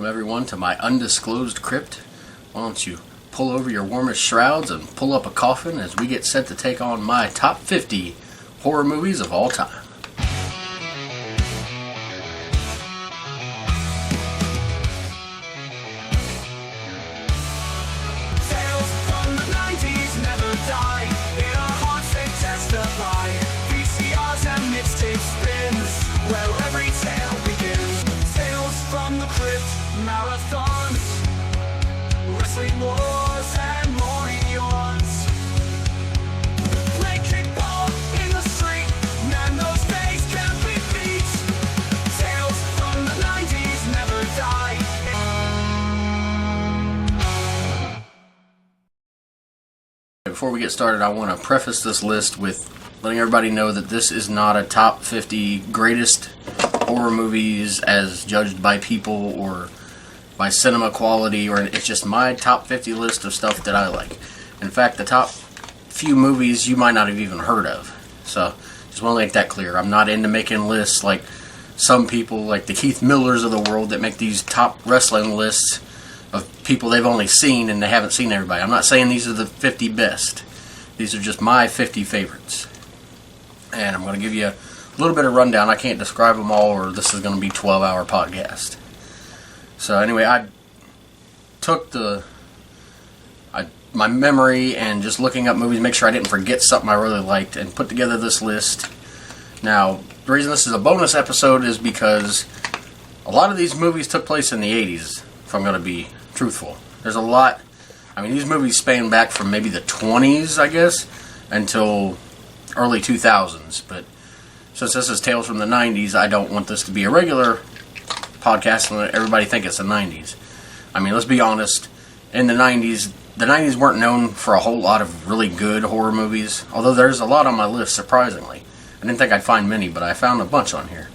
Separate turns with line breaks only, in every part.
Welcome everyone to my undisclosed crypt. Why don't you pull over your warmest shrouds and pull up a coffin as we get set to take on my top 50 horror movies of all time.
Tales from the 90's never die. In our hearts they testify. VCRs and mixtape spins, where every tale begins. Tales from the crypt, marathons, wrestling wars and morning yawns. Play kickball in the street, man those days can't be beat. Tales from the 90's never die.
Before we get started, I want to preface this list with letting everybody know that this is not a top 50 greatest horror movies as judged by people or by cinema quality, or it's just my top 50 list of stuff that I like. In fact, the top few movies you might not have even heard of. So, just want to make that clear. I'm not into making lists like some people, like the Keith Millers of the world, that make these top wrestling lists of people they've only seen and they haven't seen everybody. I'm not saying these are the 50 best. These are just my 50 favorites. And I'm going to give you a little bit of rundown. I can't describe them all, or this is going to be a 12-hour podcast. So anyway, I took my memory and just looking up movies, make sure I didn't forget something I really liked, and put together this list. Now, the reason this is a bonus episode is because a lot of these movies took place in the 80s, if I'm going to be truthful. There's a lot. I mean, these movies span back from maybe the 20s, I guess, until early 2000s. But since this is Tales from the 90s, I don't want this to be a regular podcast and let everybody think it's the 90s. I mean, let's be honest. In the 90s weren't known for a whole lot of really good horror movies. Although there's a lot on my list, surprisingly. I didn't think I'd find many, but I found a bunch on here.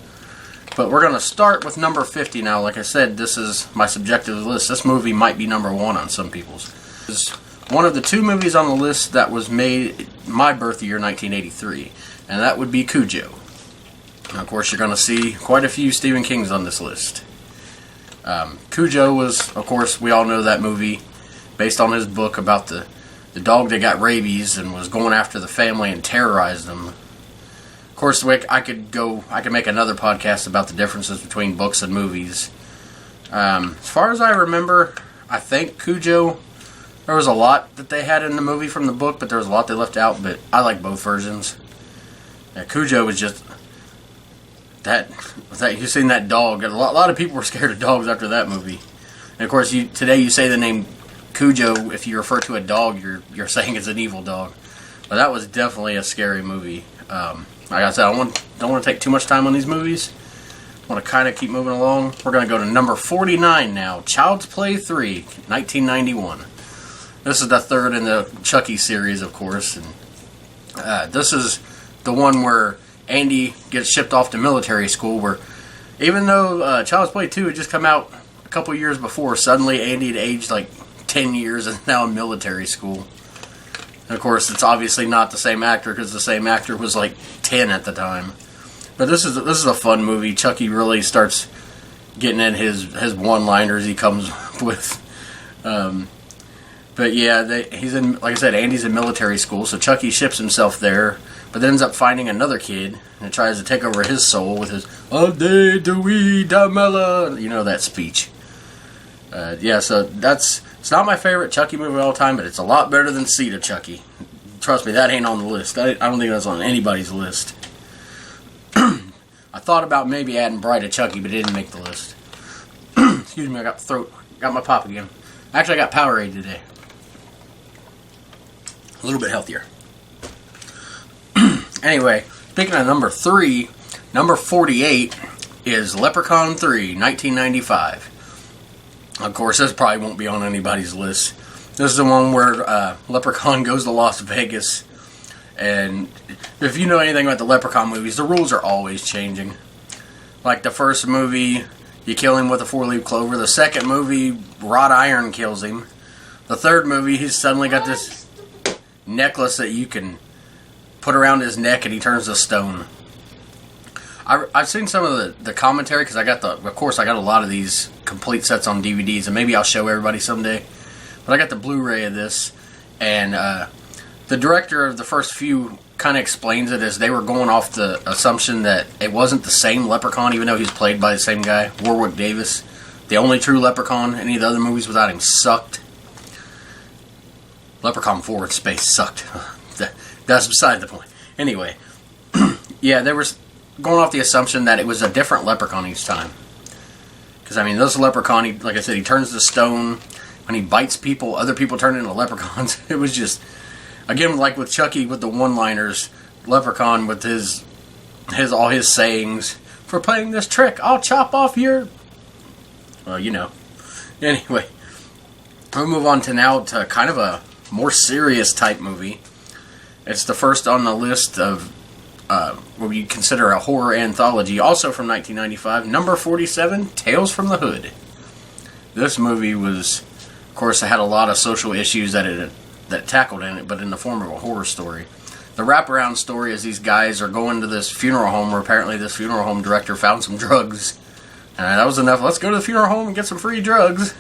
But we're going to start with number 50 now. Like I said, this is my subjective list. This movie might be number one on some people's. It's one of the two movies on the list that was made my birth year, 1983. And that would be Cujo. Now, of course, you're going to see quite a few Stephen Kings on this list. Cujo was, of course, we all know that movie, based on his book about the dog that got rabies and was going after the family and terrorized them. Of course, I could make another podcast about the differences between books and movies. As far as I remember, I think Cujo, there was a lot that they had in the movie from the book, but there was a lot they left out, but I like both versions. Cujo was just that you've seen that dog. A lot of people were scared of dogs after that movie. And of course, today you say the name Cujo, if you refer to a dog, you're saying it's an evil dog. But that was definitely a scary movie. Like I said, I don't want to take too much time on these movies. I want to kind of keep moving along. We're going to go to number 49 now. Child's Play 3, 1991. This is the third in the Chucky series, of course. And this is the one where Andy gets shipped off to military school, where even though Child's Play 2 had just come out a couple years before, suddenly Andy had aged like 10 years and is now in military school. And of course, it's obviously not the same actor, because the same actor was like 10 at the time. But this is a fun movie. Chucky really starts getting in his one-liners he comes with. But yeah, he's in, like I said, Andy's in military school, so Chucky ships himself there, but then ends up finding another kid and tries to take over his soul with his "Ade Dewey Damela," you know that speech. So it's not my favorite Chucky movie of all time, but it's a lot better than Seed of Chucky. Trust me, that ain't on the list. I don't think that's on anybody's list. I thought about maybe adding Bride of Chucky, but it didn't make the list. Excuse me, I got my pop again. Actually, I got Powerade today. A little bit healthier. Anyway, speaking of number 3, number 48 is Leprechaun 3, 1995. Of course, this probably won't be on anybody's list. This is the one where Leprechaun goes to Las Vegas. And if you know anything about the Leprechaun movies, the rules are always changing. Like the first movie, you kill him with a 4-leaf clover. The second movie, wrought iron kills him. The third movie, he's suddenly got this necklace that you can put around his neck and he turns to stone. I've seen some of the commentary because I got a lot of these complete sets on DVDs, and maybe I'll show everybody someday. But I got the Blu-ray of this, and the director of the first few kind of explains it as they were going off the assumption that it wasn't the same Leprechaun, even though he's played by the same guy, Warwick Davis. The only true Leprechaun. Any of the other movies without him sucked. Leprechaun 4 in space sucked. That's beside the point. Anyway, yeah, they were going off the assumption that it was a different Leprechaun each time. Because, I mean, this Leprechaun, like I said, he turns to stone. When he bites people, other people turn into leprechauns. It was just, again, like with Chucky with the one-liners, Leprechaun with his all his sayings. For playing this trick, I'll chop off your... Well, you know. Anyway, we'll move on to now to kind of a more serious type movie. It's the first on the list of what we consider a horror anthology, also from 1995, number 47, Tales from the Hood. This movie was, of course, it had a lot of social issues that tackled in it, but in the form of a horror story. The wraparound story is these guys are going to this funeral home where apparently this funeral home director found some drugs. And that was enough. Let's go to the funeral home and get some free drugs.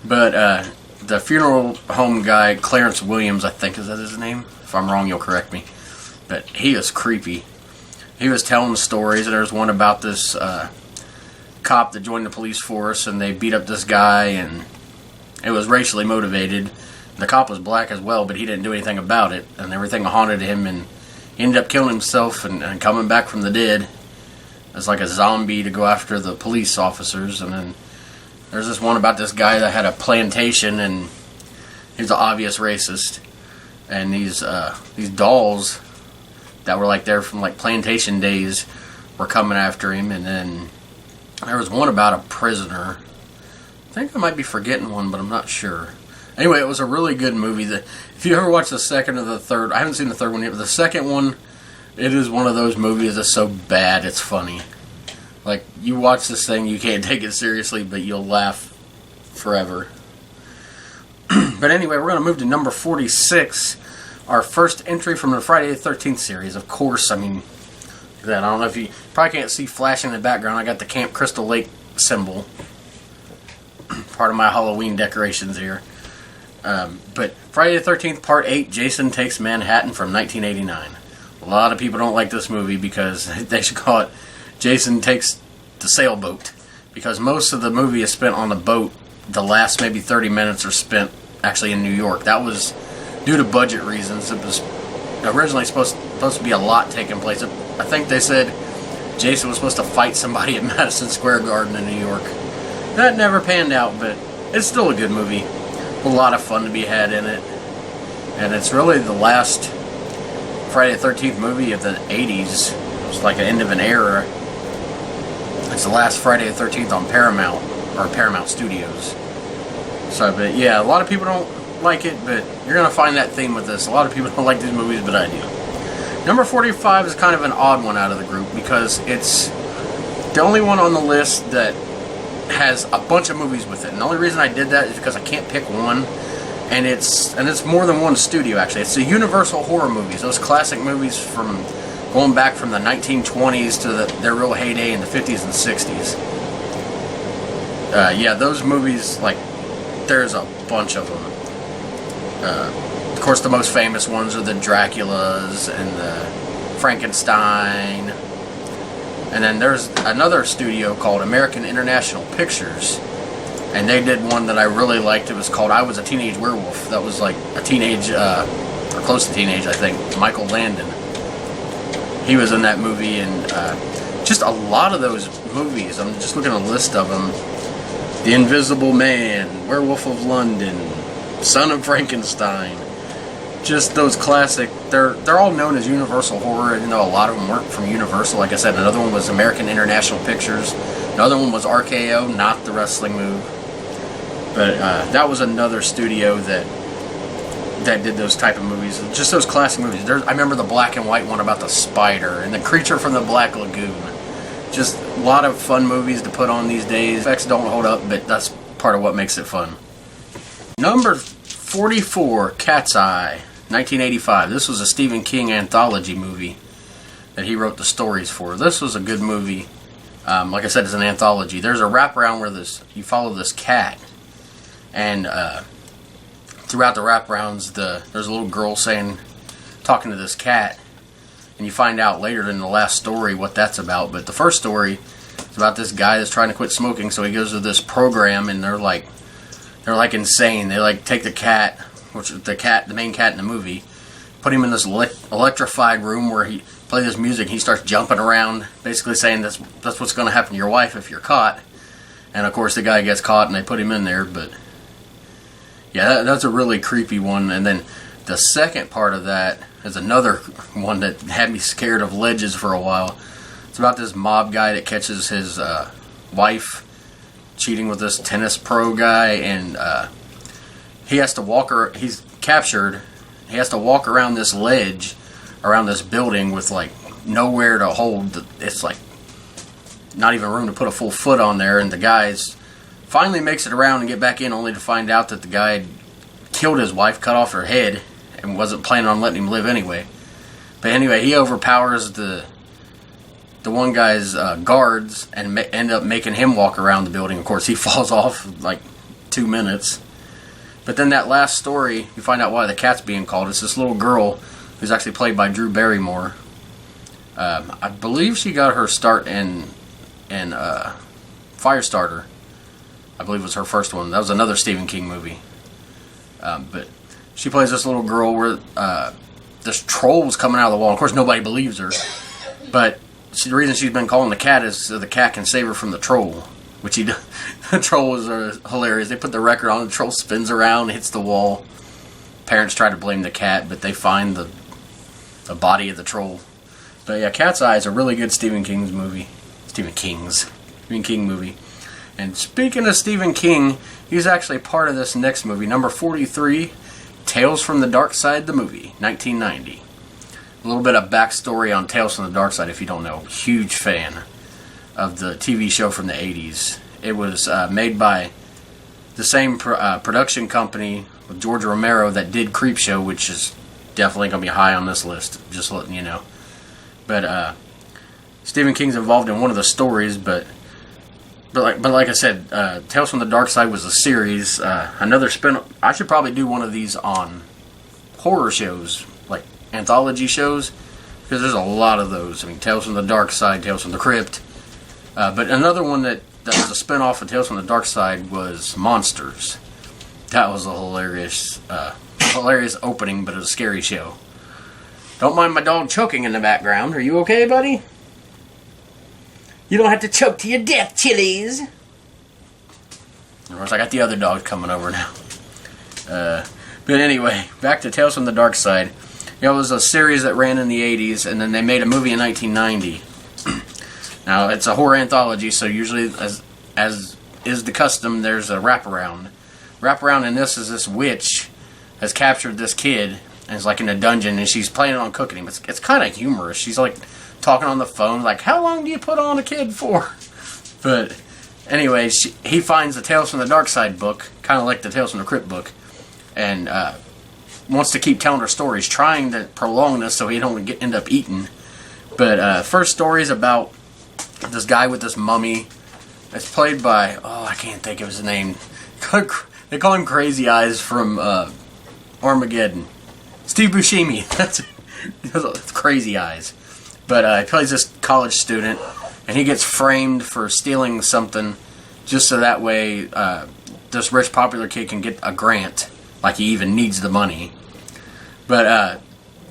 But the funeral home guy, Clarence Williams, I think is that his name? If I'm wrong, you'll correct me. But he is creepy. He was telling stories, and there's one about this cop that joined the police force, and they beat up this guy, and it was racially motivated. The cop was black as well, but he didn't do anything about it, and everything haunted him, and he ended up killing himself and coming back from the dead as like a zombie to go after the police officers. And then there's this one about this guy that had a plantation, and he's an obvious racist. And these dolls that were like there from like plantation days were coming after him. And then there was one about a prisoner. I think I might be forgetting one, but I'm not sure. Anyway, it was a really good movie. If you ever watch the second or the third, I haven't seen the third one yet, but the second one, it is one of those movies that's so bad it's funny. Like, you watch this thing, you can't take it seriously, but you'll laugh forever. But anyway, we're going to move to number 46, our first entry from the Friday the 13th series. Of course, I mean, I don't know if you probably can't see flashing in the background. I got the Camp Crystal Lake symbol. Part of my Halloween decorations here. But Friday the 13th, Part 8, Jason Takes Manhattan from 1989. A lot of people don't like this movie because they should call it Jason Takes the Sailboat. Because most of the movie is spent on the boat. The last maybe 30 minutes are spent actually in New York. That was due to budget reasons. It was originally supposed to be a lot taking place. I think they said Jason was supposed to fight somebody at Madison Square Garden in New York. That never panned out, but it's still a good movie. A lot of fun to be had in it. And it's really the last Friday the 13th movie of the 80s. It was like an end of an era. It's the last Friday the 13th on Paramount, or Paramount Studios. So, but yeah, a lot of people don't like it, but you're going to find that theme with this. A lot of people don't like these movies, but I do. Number 45 is kind of an odd one out of the group because it's the only one on the list that has a bunch of movies with it. And the only reason I did that is because I can't pick one. And it's more than one studio, actually. It's the Universal horror movies, those classic movies from going back from the 1920s to their real heyday in the 50s and 60s. Yeah, those movies, like, there's a bunch of them. Of course, the most famous ones are the Draculas and the Frankenstein. And then there's another studio called American International Pictures. And they did one that I really liked. It was called I Was a Teenage Werewolf. That was like a teenage, or close to teenage, I think, Michael Landon. He was in that movie, and just a lot of those movies. I'm just looking at a list of them. The Invisible Man, Werewolf of London, Son of Frankenstein. Just those classic. They're all known as Universal horror, even though a lot of them weren't from Universal. Like I said, another one was American International Pictures. Another one was RKO, not the wrestling move. But that was another studio that did those type of movies. Just those classic movies. I remember the black and white one about the spider and the creature from the Black Lagoon. Just a lot of fun movies to put on these days. Effects don't hold up, but that's part of what makes it fun. Number 44, Cat's Eye, 1985. This was a Stephen King anthology movie. that he wrote the stories for. This was a good movie. Like I said, it's an anthology. There's a wraparound where you follow this cat, and throughout the wraparounds, there's a little girl talking to this cat, and you find out later in the last story what that's about. But the first story is about this guy that's trying to quit smoking, so he goes to this program, and they're like insane. They like take the cat, which is the main cat in the movie, put him in this electrified room where he play this music. He starts jumping around, basically saying that's what's going to happen to your wife if you're caught. And of course, the guy gets caught, and they put him in there. But yeah, that's a really creepy one. And then the second part of that is another one that had me scared of ledges for a while. It's about this mob guy that catches his wife cheating with this tennis pro guy, and he has to walk her. He's captured. He has to walk around this ledge, around this building with like nowhere to hold. It's like not even room to put a full foot on there. And the guys finally makes it around and get back in, only to find out that the guy had killed his wife, cut off her head, and wasn't planning on letting him live anyway. But anyway, he overpowers the one guy's guards and end up making him walk around the building. Of course, he falls off in like 2 minutes. But then that last story, you find out why the cat's being called. It's this little girl who's actually played by Drew Barrymore. I believe she got her start in Firestarter. I believe was her first one. That was another Stephen King movie. But she plays this little girl where this troll was coming out of the wall. Of course, nobody believes her. But the reason she's been calling the cat is so the cat can save her from the troll. Which the troll was hilarious. They put the record on, the troll spins around, hits the wall. Parents try to blame the cat, but they find the body of the troll. But yeah, Cat's Eye is a really good Stephen King movie. And speaking of Stephen King, he's actually part of this next movie, number 43, Tales from the Dark Side, the movie, 1990. A little bit of backstory on Tales from the Dark Side, if you don't know. Huge fan of the TV show from the 80s. It was made by the same production company with George Romero that did Creepshow, which is definitely going to be high on this list, just letting you know. But Stephen King's involved in one of the stories, but like I said, Tales from the Dark Side was a series. Another spin. I should probably do one of these on horror shows, like anthology shows, because there's a lot of those. I mean, Tales from the Dark Side, Tales from the Crypt. But another one that was a spin-off of Tales from the Dark Side was Monsters. That was a hilarious opening, but it was a scary show. Don't mind my dog choking in the background. Are you okay, buddy? You don't have to choke to your death, Chilies. Of course, I got the other dogs coming over now. But anyway, back to Tales from the Dark Side. It was a series that ran in the 80s, and then they made a movie in 1990. Now, it's a horror anthology, so usually, as is the custom, there's a wraparound. Wraparound in this is this witch has captured this kid, and is like in a dungeon, and she's planning on cooking him. It's kind of humorous. She's like talking on the phone, like, how long do you put on a kid for? But anyway, he finds the Tales from the Dark Side book, kind of like the Tales from the Crypt book, and wants to keep telling her stories, trying to prolong this so he don't end up eaten. But first story is about this guy with this mummy. It's played by, I can't think of his name. They call him Crazy Eyes from Armageddon. Steve Buscemi. That's Crazy Eyes. But he plays this college student, and he gets framed for stealing something just so that way this rich popular kid can get a grant, like he even needs the money. But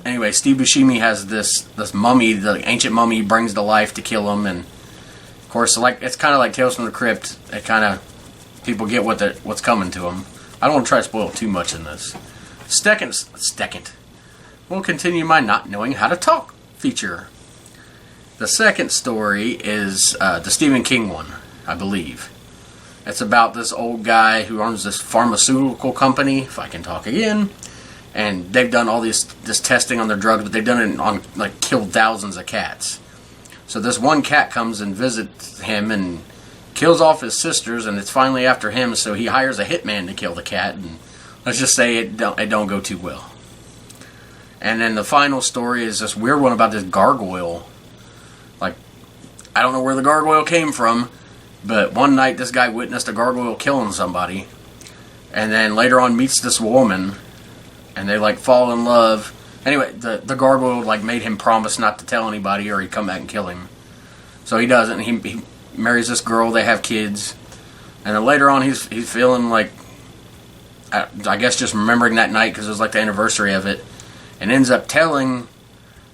anyway, Steve Buscemi has this mummy, the ancient mummy he brings to life to kill him, and of course, it's kind of like Tales from the Crypt. It kind of, people get what's coming to them. I don't want to try to spoil too much in this. Second, we'll continue my not knowing how to talk feature. The second story is the Stephen King one, I believe. It's about this old guy who owns this pharmaceutical company, if I can talk again, and they've done all this testing on their drugs, but they've done it on, like, killed thousands of cats. So this one cat comes and visits him and kills off his sisters, and it's finally after him, so he hires a hitman to kill the cat, and let's just say it don't go too well. And then the final story is this weird one about this gargoyle. Like, I don't know where the gargoyle came from, but one night this guy witnessed a gargoyle killing somebody. And then later on meets this woman, and they like fall in love. Anyway, the gargoyle like made him promise not to tell anybody or he'd come back and kill him. So he doesn't. He marries this girl, they have kids. And then later on he's feeling like, I guess just remembering that night because it was like the anniversary of it. And ends up telling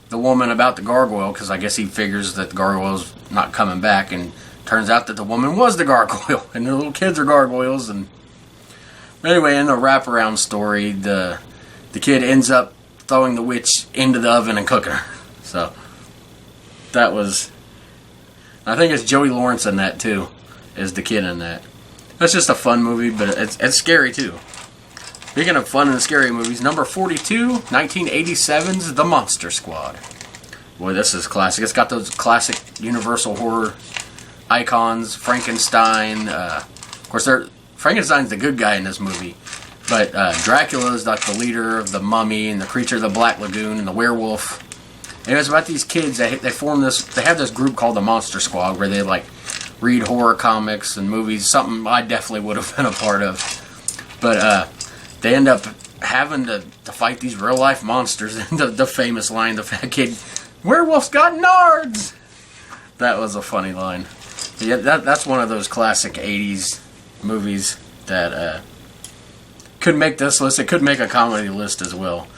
the woman about the gargoyle because I guess he figures that the gargoyle's not coming back. And turns out that the woman was the gargoyle and the little kids are gargoyles. And anyway, in the wraparound story, the kid ends up throwing the witch into the oven and cooking her. So that was, I think it's Joey Lawrence in that too, is the kid in that. That's just a fun movie, but it's scary too. Speaking of fun and scary movies, number 42, 1987's The Monster Squad. Boy, this is classic. It's got those classic Universal horror icons, Frankenstein. Of course, Frankenstein's the good guy in this movie, but Dracula is like the leader of the Mummy and the Creature of the Black Lagoon and the werewolf. And it's about these kids. They form this. They have this group called the Monster Squad where they like read horror comics and movies. Something I definitely would have been a part of, but they end up having to fight these real life monsters. And the famous line, the fat kid, "Werewolf's got nards." That was a funny line. Yeah, that's one of those classic 80s movies that could make this list. It could make a comedy list as well.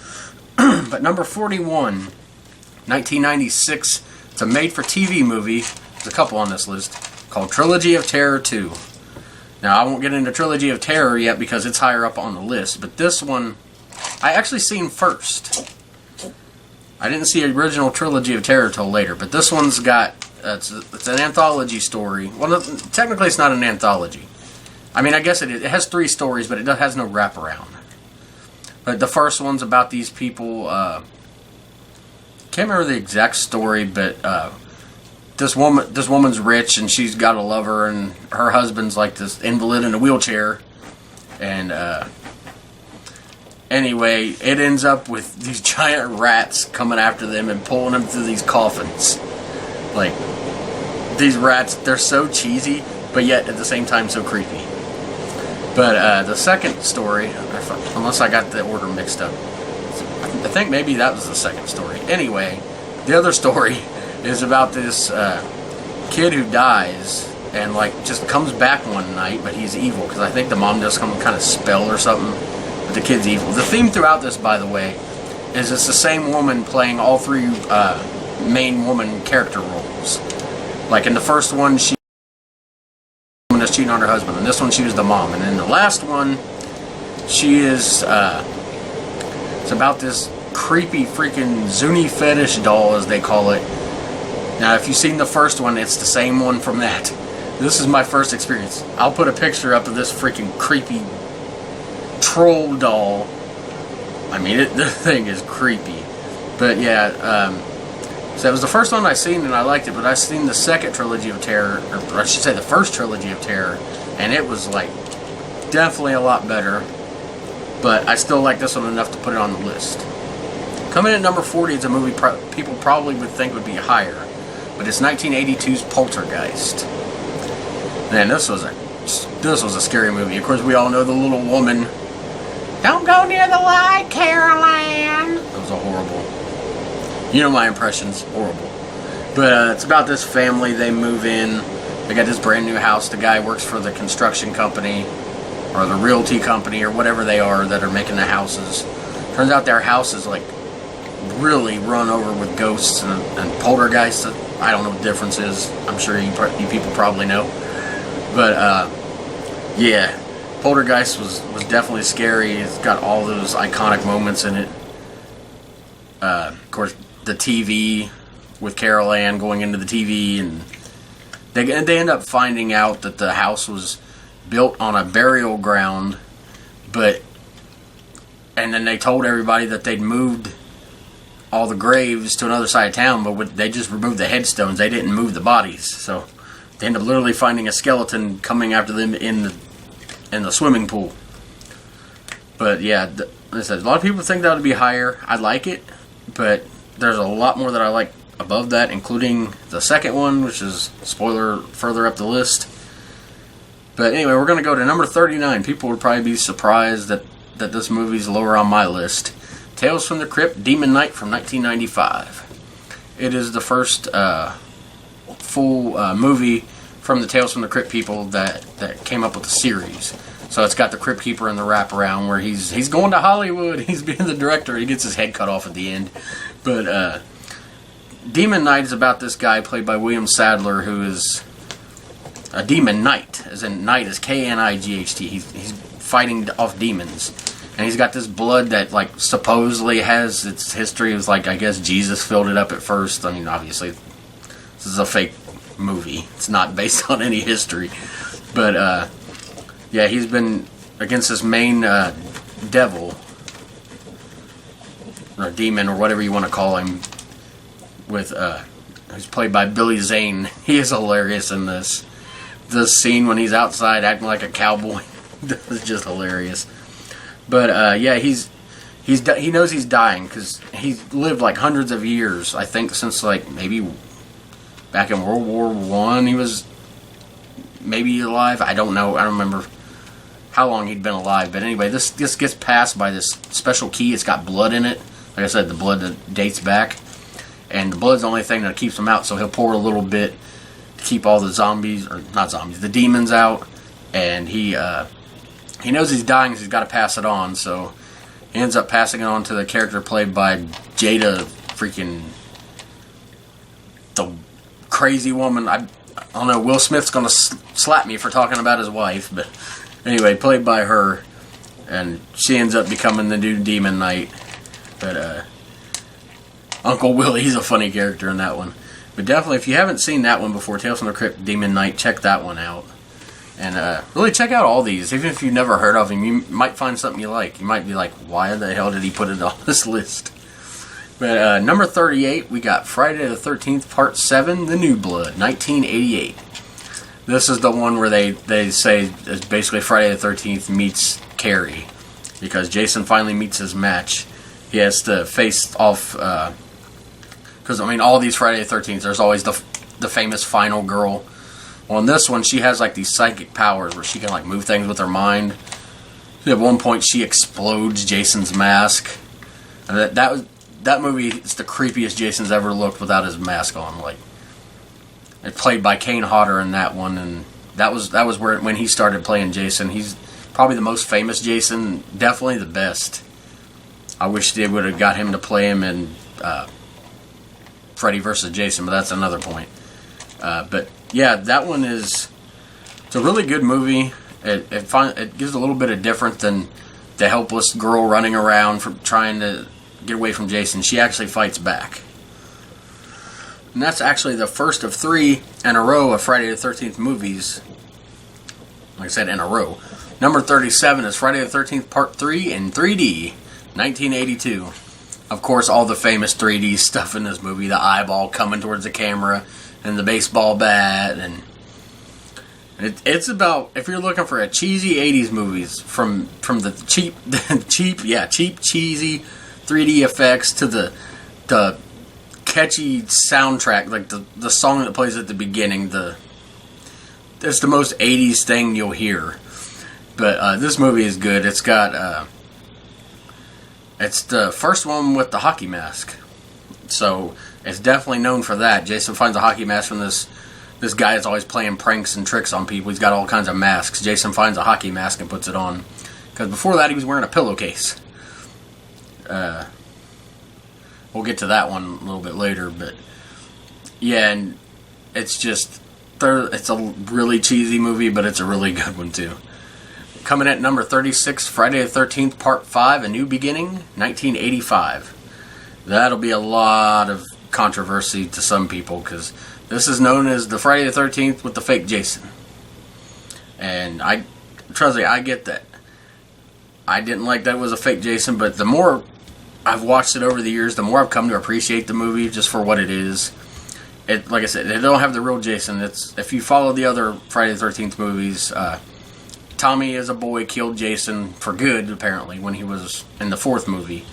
But number 41, 1996, it's a made-for-TV movie. There's a couple on this list, called Trilogy of Terror 2. Now, I won't get into Trilogy of Terror yet because it's higher up on the list, but this one I actually seen first. I didn't see original Trilogy of Terror till later, but this one's got, it's an anthology story. Well, technically it's not an anthology. I mean, I guess it is. It has 3 stories, but it has no wraparound. But the first one's about these people, can't remember the exact story, but this woman's rich and she's got a lover, and her husband's like this invalid in a wheelchair. And anyway, it ends up with these giant rats coming after them and pulling them through these coffins. Like, these rats, they're so cheesy, but yet at the same time so creepy. But the second story, unless I got the order mixed up, I think maybe that was the second story. Anyway, the other story is about this kid who dies and like just comes back one night, but he's evil because I think the mom does some kind of spell or something, but the kid's evil. The theme throughout this, by the way, is it's the same woman playing all 3 main woman character roles. Like in the first one, she was cheating on her husband, and this one she was the mom, and in the last one, she is it's about this creepy freaking Zuni fetish doll, as they call it. Now, if you've seen the first one, it's the same one from that. This is my first experience. I'll put a picture up of this freaking creepy troll doll. I mean, the thing is creepy. But yeah, so it was the first one I seen and I liked it, but I seen the second Trilogy of Terror, or I should say the first Trilogy of Terror, and it was like definitely a lot better. But I still like this one enough to put it on the list. Coming in at number 40 is a movie people probably would think would be higher, but it's 1982's Poltergeist. Man, this was a scary movie. Of course, we all know the little woman. Don't go near the light, Caroline. That was a horrible. You know my impressions, horrible. But it's about this family. They move in. They got this brand new house. The guy works for the construction company, or the realty company, or whatever they are that are making the houses. Turns out their house is like really run over with ghosts and poltergeists. I don't know what the difference is. I'm sure you people probably know. But yeah, Poltergeist was definitely scary. It's got all those iconic moments in it. Of course, the TV with Carol Ann going into the TV, and they end up finding out that the house was built on a burial ground, and then they told everybody that they'd moved all the graves to another side of town, but they just removed the headstones. They didn't move the bodies, so they end up literally finding a skeleton coming after them in the swimming pool. But yeah, like I said, a lot of people think that would be higher. I like it, but there's a lot more that I like above that, including the second one, which is, spoiler, further up the list. But anyway, we're going to go to number 39. People would probably be surprised that this movie's lower on my list. Tales from the Crypt, Demon Knight from 1995. It is the first full movie from the Tales from the Crypt people that came up with the series. So it's got the Crypt Keeper and the wraparound where he's going to Hollywood. He's being the director. He gets his head cut off at the end. But Demon Knight is about this guy played by William Sadler, who is a demon knight, as in knight is Knight. He's fighting off demons, and he's got this blood that like supposedly has its history. It was like, I guess Jesus filled it up at first. I mean, obviously this is a fake movie. It's not based on any history, but yeah, he's been against this main devil or demon or whatever you want to call him. With who's played by Billy Zane. He is hilarious in this. This scene when he's outside acting like a cowboy is just hilarious. But yeah, he knows he's dying because he's lived like hundreds of years. I think since like maybe back in World War I, he was maybe alive. I don't know. I don't remember how long he'd been alive. But anyway, this gets passed by this special key. It's got blood in it. Like I said, the blood that dates back. And the blood's the only thing that keeps him out, so he'll pour a little bit to keep all the zombies, or not zombies, the demons out. And he knows he's dying, so he's got to pass it on. So he ends up passing it on to the character played by Jada, freaking the crazy woman. I don't know. Will Smith's gonna slap me for talking about his wife, but anyway, played by her, and she ends up becoming the new Demon Knight. But Uncle Willie, he's a funny character in that one. But definitely, if you haven't seen that one before, Tales from the Crypt, Demon Knight, check that one out. And really check out all these. Even if you've never heard of him, you might find something you like. You might be like, why the hell did he put it on this list? But number 38, we got Friday the 13th, Part 7, The New Blood, 1988. This is the one where they say it's basically Friday the 13th meets Carrie. Because Jason finally meets his match. He has to face off... because, I mean, all these Friday the 13th, there's always the famous final girl. Well, in this one, she has, like, these psychic powers where she can, like, move things with her mind. At one point, she explodes Jason's mask. And that movie is the creepiest Jason's ever looked without his mask on. Like, it's played by Kane Hodder in that one, and that was where when he started playing Jason. He's probably the most famous Jason, definitely the best. I wish they would have got him to play him in Freddy vs. Jason, but that's another point. But yeah, that one it's a really good movie. It gives a little bit of different than the helpless girl running around from trying to get away from Jason. She actually fights back. And that's actually the first of 3 in a row of Friday the 13th movies. Like I said, in a row. Number 37 is Friday the 13th Part 3 in 3D, 1982. Of course, all the famous 3D stuff in this movie. The eyeball coming towards the camera and the baseball bat. And it's about, if you're looking for a cheesy 80s movies, from the cheap, cheesy 3D effects to the catchy soundtrack, like the song that plays at the beginning, it's the most 80s thing you'll hear. But this movie is good. It's got it's the first one with the hockey mask, so it's definitely known for that. Jason finds a hockey mask from this guy that's always playing pranks and tricks on people. He's got all kinds of masks. Jason finds a hockey mask and puts it on, because before that he was wearing a pillowcase. We'll get to that one a little bit later, but yeah, and it's a really cheesy movie, but it's a really good one too. Coming at number 36, Friday the 13th, Part 5, A New Beginning, 1985. That'll be a lot of controversy to some people, because this is known as the Friday the 13th with the fake Jason. And trust me, I get that. I didn't like that it was a fake Jason, but the more I've watched it over the years, the more I've come to appreciate the movie just for what it is. Like I said, they don't have the real Jason. If you follow the other Friday the 13th movies, Tommy as a boy killed Jason for good, apparently, when he was in the fourth movie.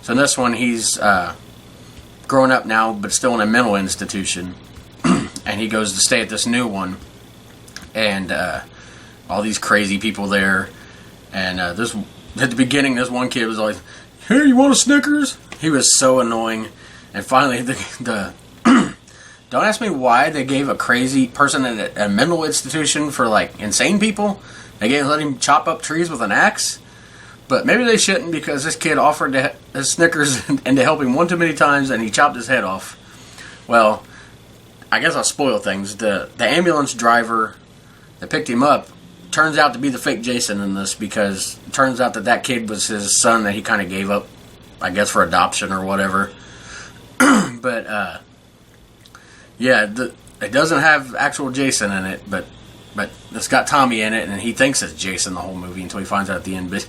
So in this one, he's grown up now, but still in a mental institution. And he goes to stay at this new one. And all these crazy people there. And at the beginning, this one kid was like, "Hey, you want a Snickers?" He was so annoying. And finally, the don't ask me why they gave a crazy person at a mental institution for, like, insane people. They let him chop up trees with an axe. But maybe they shouldn't, because this kid offered his Snickers and to help him one too many times, and he chopped his head off. Well, I guess I'll spoil things. The ambulance driver that picked him up turns out to be the fake Jason in this, because it turns out that kid was his son that he kind of gave up, I guess, for adoption or whatever. But, yeah, it doesn't have actual Jason in it, but it's got Tommy in it, and he thinks it's Jason the whole movie until he finds out at the end. But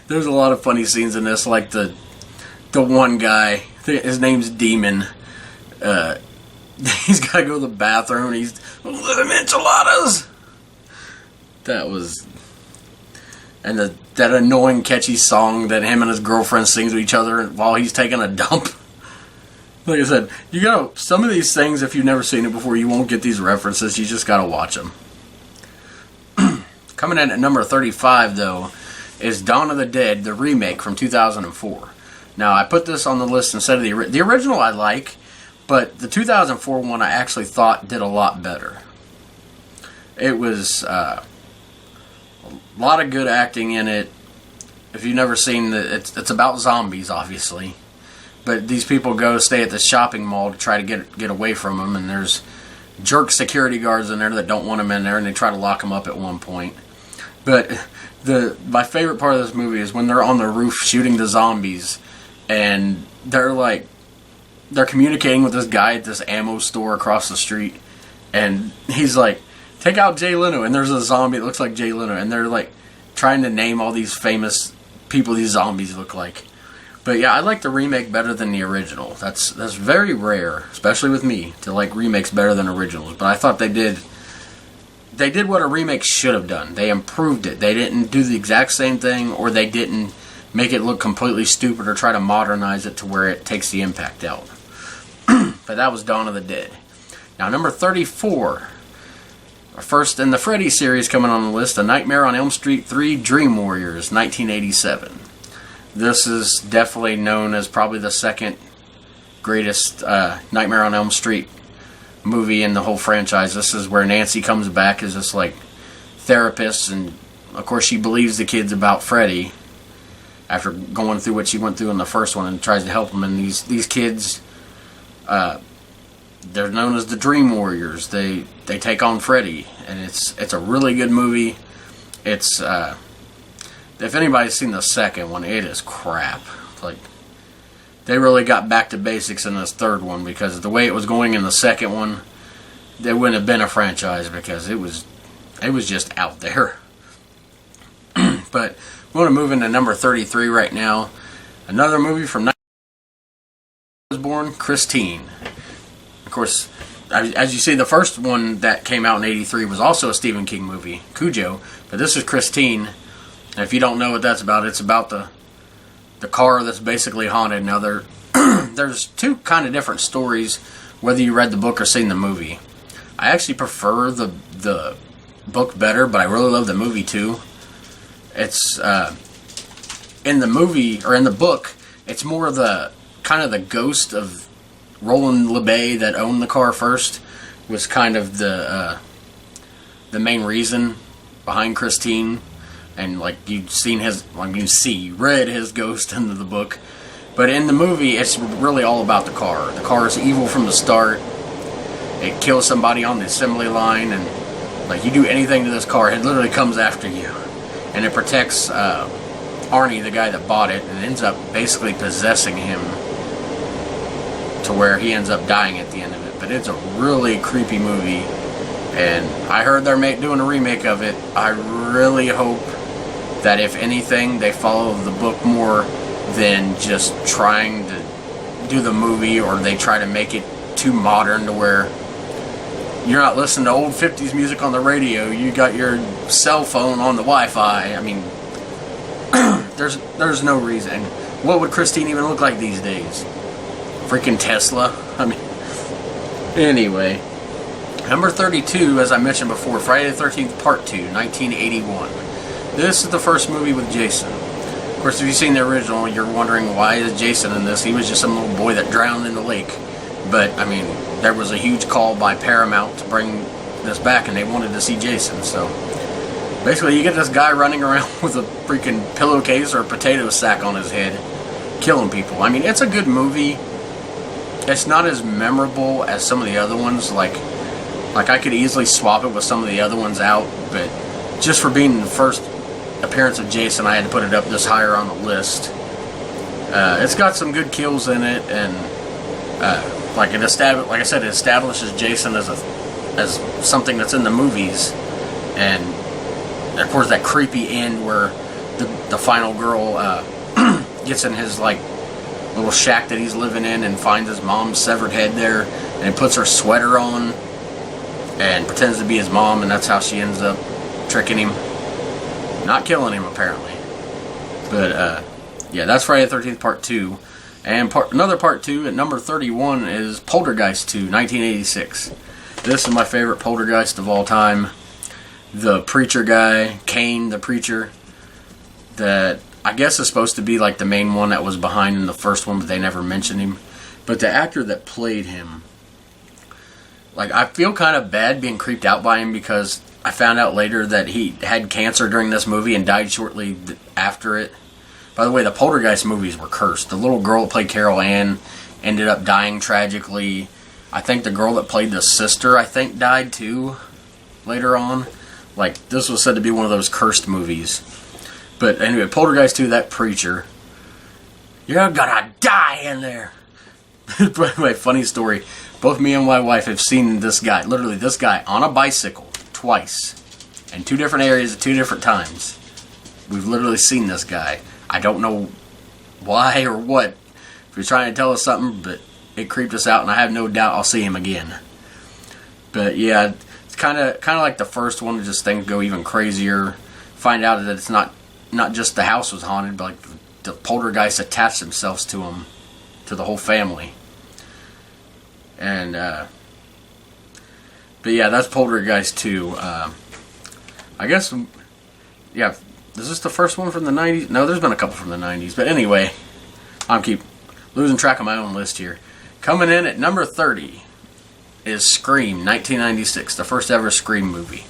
there's a lot of funny scenes in this, like the one guy, his name's Demon. He's got to go to the bathroom, and he's "Little enchiladas." That was, and that annoying catchy song that him and his girlfriend sings to each other while he's taking a dump. Like I said, some of these things, if you've never seen it before, you won't get these references. You just gotta watch them. Coming in at number 35, though, is Dawn of the Dead, the remake from 2004. Now, I put this on the list instead of the original. I like, but the 2004 one I actually thought did a lot better. It was a lot of good acting in it. If you've never seen it, it's about zombies, obviously. But these people go stay at the shopping mall to try to get away from them, and there's jerk security guards in there that don't want them in there, and they try to lock them up at one point. But my favorite part of this movie is when they're on the roof shooting the zombies, and they're communicating with this guy at this ammo store across the street, and he's like, "Take out Jay Leno," and there's a zombie that looks like Jay Leno, and they're like trying to name all these famous people these zombies look like. But yeah, I like the remake better than the original. That's very rare, especially with me, to like remakes better than originals. But I thought they did what a remake should have done. They improved it. They didn't do the exact same thing, or they didn't make it look completely stupid or try to modernize it to where it takes the impact out. But that was Dawn of the Dead. Now, number 34. First in the Freddy series coming on the list, A Nightmare on Elm Street 3 Dream Warriors, 1987. This is definitely known as probably the second greatest Nightmare on Elm Street movie in the whole franchise. This is where Nancy comes back as this like therapist, and of course she believes the kids about Freddy after going through what she went through in the first one, and tries to help them. And these kids, they're known as the Dream Warriors. They take on Freddy, and it's a really good movie. It's if anybody's seen the second one, it is crap. Like, they really got back to basics in this third one, because the way it was going in the second one, there wouldn't have been a franchise, because it was just out there. But we want to move into number 33 right now. Another movie from 90's was born, Christine. Of course, as you see, the first one that came out in '83 was also a Stephen King movie, Cujo. But this is Christine. And if you don't know what that's about, it's about the car that's basically haunted. Now, there's two kind of different stories, whether you read the book or seen the movie. I actually prefer the book better, but I really love the movie too. It's in the movie, or in the book, it's more of the kind of the ghost of Roland LeBay that owned the car first, was kind of the main reason behind Christine. And like you read his ghost into the book. But in the movie, it's really all about the car. The car is evil from the start. It kills somebody on the assembly line, and like you do anything to this car, it literally comes after you. And it protects Arnie, the guy that bought it, and ends up basically possessing him to where he ends up dying at the end of it. But it's a really creepy movie, and I heard they're doing a remake of it. I really hope that if anything, they follow the book more than just trying to do the movie, or they try to make it too modern to where you're not listening to old 50s music on the radio. You got your cell phone on the Wi-Fi. I mean, there's no reason. What would Christine even look like these days? Freaking Tesla. I mean, anyway. Number 32, as I mentioned before, Friday the 13th Part 2, 1981. This is the first movie with Jason. Of course, if you've seen the original, you're wondering why is Jason in this? He was just some little boy that drowned in the lake. But, I mean, there was a huge call by Paramount to bring this back, and they wanted to see Jason. So, basically, you get this guy running around with a freaking pillowcase or a potato sack on his head, killing people. I mean, it's a good movie. It's not as memorable as some of the other ones. Like I could easily swap it with some of the other ones out, but just for being the first appearance of Jason, I had to put it up this higher on the list. It's got some good kills in it, and like I said, it establishes Jason as something that's in the movies, and of course that creepy end where the final girl gets in his like little shack that he's living in and finds his mom's severed head there, and puts her sweater on and pretends to be his mom, and that's how she ends up tricking him, not killing him apparently. But yeah, that's Friday the 13th Part 2. And another Part 2 at number 31 is Poltergeist 2, 1986. This is my favorite Poltergeist of all time. The preacher guy, Kane the preacher, that I guess is supposed to be like the main one that was behind in the first one, but they never mentioned him. But the actor that played him, like, I feel kind of bad being creeped out by him because I found out later that he had cancer during this movie and died shortly after it. By the way, the Poltergeist movies were cursed. The little girl that played Carol Ann ended up dying tragically. I think the girl that played the sister, died too later on. Like, this was said to be one of those cursed movies. But anyway, Poltergeist 2, that preacher, you're gonna die in there. But anyway, funny story. Both me and my wife have seen this guy, literally this guy, on a bicycle twice. In two different areas at two different times. We've literally seen this guy. I don't know why or what. If you're trying to tell us something, but it creeped us out, and I have no doubt I'll see him again. But yeah, it's kind of like the first one. Just things go even crazier. Find out that it's not just the house was haunted, but like the poltergeist attached themselves to him, to the whole family. And but yeah, that's Poltergeist 2. I guess, yeah. Is this the first one from the 90s? No, there's been a couple from the 90s. But anyway, I keep losing track of my own list here. Coming in at number 30 is Scream, 1996, the first ever Scream movie.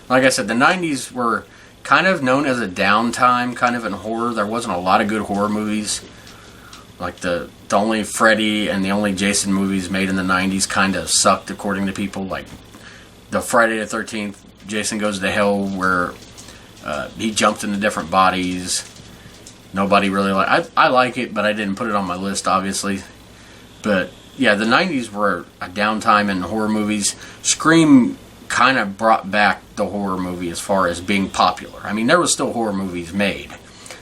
Like I said, the 90s were kind of known as a downtime, kind of in horror. There wasn't a lot of good horror movies. Like the only Freddy and the only Jason movies made in the 90s kind of sucked, according to people. Like the Friday the 13th, Jason Goes to Hell, where he jumped into different bodies. Nobody really I like it, but I didn't put it on my list, obviously. But yeah, the 90s were a downtime in horror movies. Scream kind of brought back the horror movie as far as being popular. I mean, there was still horror movies made.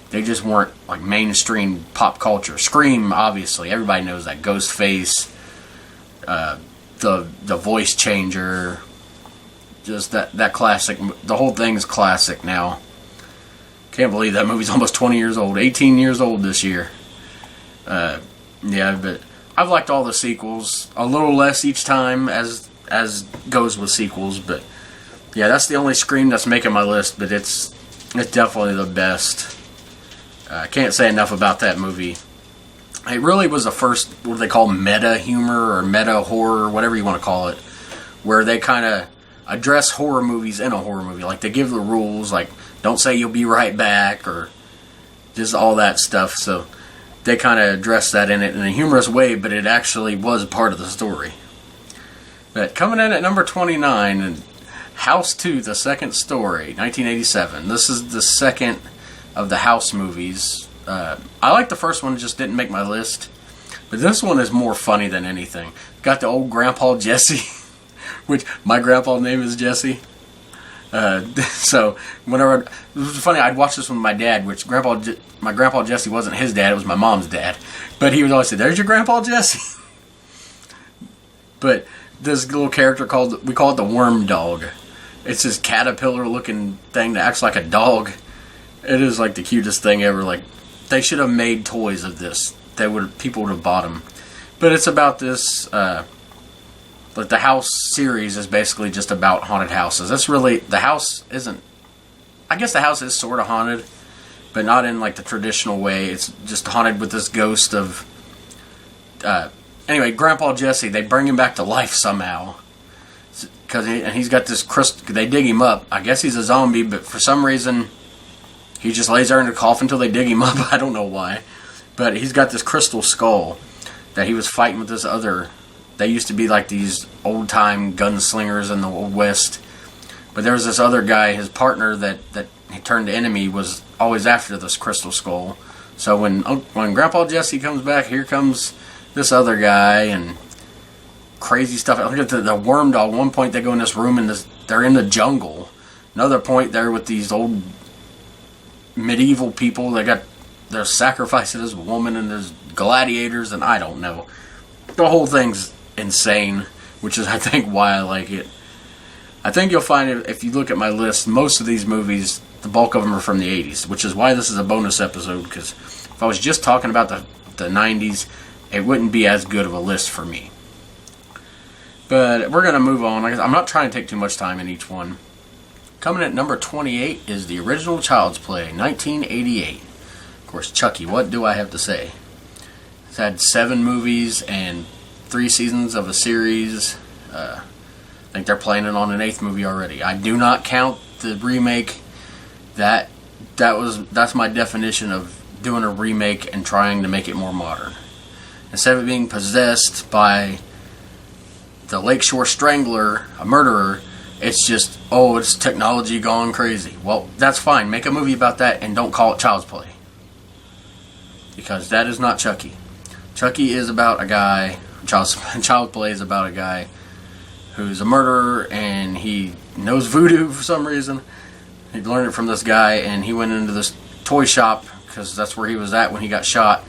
They just weren't like mainstream pop culture. Scream, obviously, everybody knows that. Ghostface, the voice changer. Just that classic, the whole thing's classic now. Can't believe that movie's almost 20 years old, 18 years old this year. Yeah, but I've liked all the sequels, a little less each time as goes with sequels, but yeah, that's the only Scream that's making my list, but it's definitely the best. I can't say enough about that movie. It really was the first, what they call meta humor or meta horror, whatever you want to call it, where they kind of address horror movies in a horror movie. Like, they give the rules, like, don't say you'll be right back, or just all that stuff. So they kind of address that in it in a humorous way, but it actually was part of the story. But coming in at number 29, and House 2, The Second Story, 1987. This is the second of the House movies. I like the first one, just didn't make my list. But this one is more funny than anything. Got the old Grandpa Jesse, which my grandpa's name is Jesse. So whenever it was funny, I'd watch this with my dad, which my grandpa Jesse wasn't his dad; it was my mom's dad. But he would always say, "There's your Grandpa Jesse." But this little character we call it the worm dog. It's this caterpillar looking thing that acts like a dog. It is like the cutest thing ever. Like, they should have made toys of this. People would have bought them. But it's about this, like the House series is basically just about haunted houses. That's really, the house isn't, I guess the house is sort of haunted, but not in like the traditional way. It's just haunted with this ghost of, anyway, Grandpa Jesse, they bring him back to life somehow. And he's got this crystal, they dig him up. I guess he's a zombie, but for some reason, he just lays there in a coffin until they dig him up. I don't know why. But he's got this crystal skull that he was fighting with this other. They used to be like these old-time gunslingers in the Old West. But there was this other guy, his partner that he turned enemy, was always after this crystal skull. So when Grandpa Jesse comes back, here comes this other guy and crazy stuff. Look at the worm dog. One point they go in this room and they're in the jungle. Another point they're with these old medieval people. They're sacrificing this woman and there's gladiators and I don't know. The whole thing's insane, which is I think why I like it. I think you'll find it if you look at my list, most of these movies, the bulk of them are from the 80s, which is why this is a bonus episode, because if I was just talking about the 90s, it wouldn't be as good of a list for me. But we're going to move on. I'm not trying to take too much time in each one. Coming at number 28 is the original Child's Play, 1988. Of course, Chucky, what do I have to say? It's had 7 movies and 3 seasons of a series. I think they're planning on an 8th movie already. I do not count the remake. That's my definition of doing a remake and trying to make it more modern. Instead of it being possessed by the Lakeshore Strangler, a murderer, it's just, it's technology gone crazy. Well, that's fine. Make a movie about that and don't call it Child's Play. Because that is not Chucky. Chucky is about a guy, Child's Play is about a guy who's a murderer and he knows voodoo for some reason. He learned it from this guy and he went into this toy shop because that's where he was at when he got shot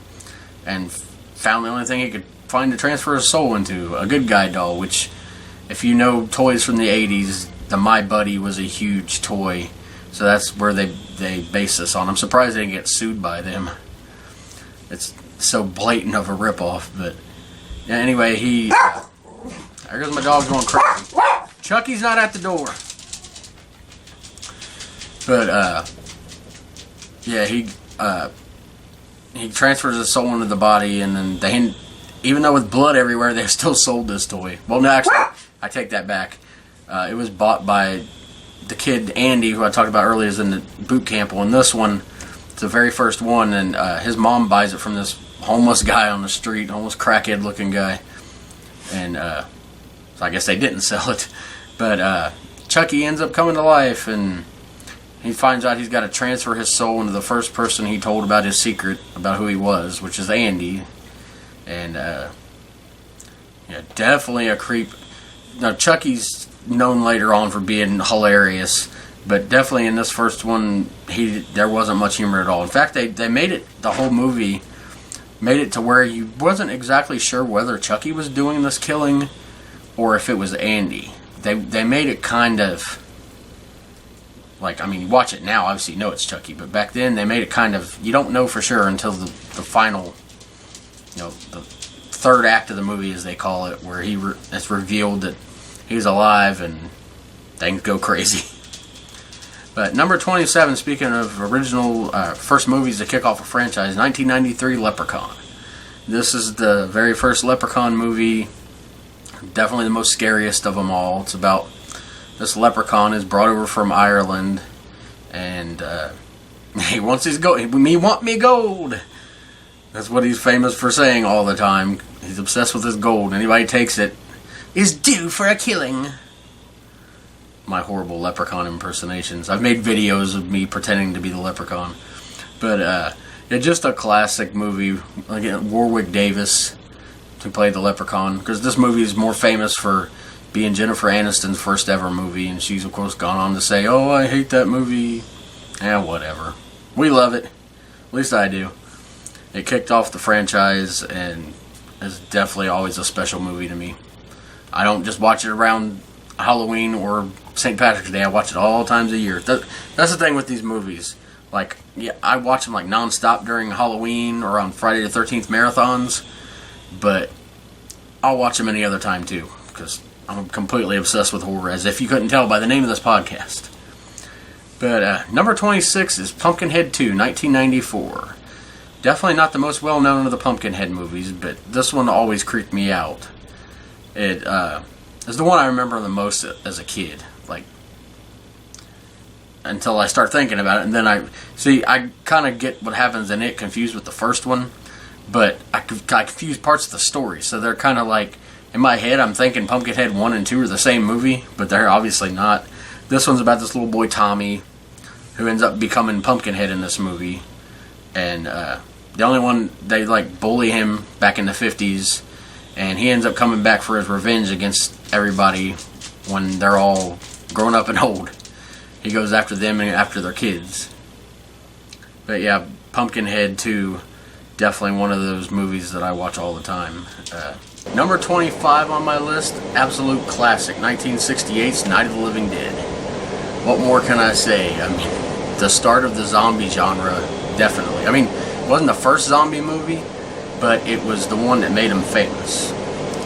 and found the only thing he could find to transfer his soul into, a good guy doll, which, if you know toys from the 80s, the My Buddy was a huge toy. So that's where they base this on. I'm surprised they didn't get sued by them. It's so blatant of a ripoff, but yeah, anyway, there goes my dog going crazy. Chucky's not at the door. But, yeah, he transfers his soul into the body, and then even though with blood everywhere, they still sold this toy. Well, no, actually, I take that back. It was bought by the kid, Andy, who I talked about earlier, is in the boot camp. Well, in this one, it's the very first one, and his mom buys it from this homeless guy on the street, homeless crackhead looking guy. And so I guess they didn't sell it. But Chucky ends up coming to life, and he finds out he's got to transfer his soul into the first person he told about his secret, about who he was, which is Andy. And, yeah, definitely a creep. Now, Chucky's known later on for being hilarious, but definitely in this first one, there wasn't much humor at all. In fact, they made it, the whole movie, made it to where you wasn't exactly sure whether Chucky was doing this killing or if it was Andy. They made it kind of, like, I mean, you watch it now, obviously you know it's Chucky, but back then they made it kind of, you don't know for sure until the final, the third act of the movie, as they call it, where it's revealed that he's alive and things go crazy. But number 27, speaking of original first movies to kick off a franchise, 1993 Leprechaun. This is the very first Leprechaun movie, definitely the most scariest of them all. It's about this leprechaun is brought over from Ireland, and he wants his gold. Me want me gold. That's what he's famous for saying all the time. He's obsessed with his gold. Anybody takes it is due for a killing. My horrible leprechaun impersonations. I've made videos of me pretending to be the leprechaun. But it's just a classic movie. Again, Warwick Davis, who played the leprechaun, because this movie is more famous for being Jennifer Aniston's first ever movie, and she's of course gone on to say, "Oh, I hate that movie." Whatever. We love it. At least I do. It kicked off the franchise and is definitely always a special movie to me. I don't just watch it around Halloween or St. Patrick's Day. I watch it all times a year. That's the thing with these movies. Like, yeah, I watch them like nonstop during Halloween or on Friday the 13th marathons, but I'll watch them any other time too, because I'm completely obsessed with horror, as if you couldn't tell by the name of this podcast. But number 26 is Pumpkinhead 2, 1994. Definitely not the most well-known of the Pumpkinhead movies, but this one always creeped me out. It is the one I remember the most as a kid, like, until I start thinking about it, and then I kind of get what happens in it confused with the first one, but I confuse parts of the story, so they're kind of like, in my head, I'm thinking Pumpkinhead 1 and 2 are the same movie, but they're obviously not. This one's about this little boy, Tommy, who ends up becoming Pumpkinhead in this movie, and the only one, they like bully him back in the 50s, and he ends up coming back for his revenge against everybody when they're all grown up and old. He goes after them and after their kids. But yeah, Pumpkinhead 2, definitely one of those movies that I watch all the time. Number 25 on my list, absolute classic, 1968's Night of the Living Dead. What more can I say? I mean, the start of the zombie genre, definitely. I mean, it wasn't the first zombie movie, but it was the one that made him famous.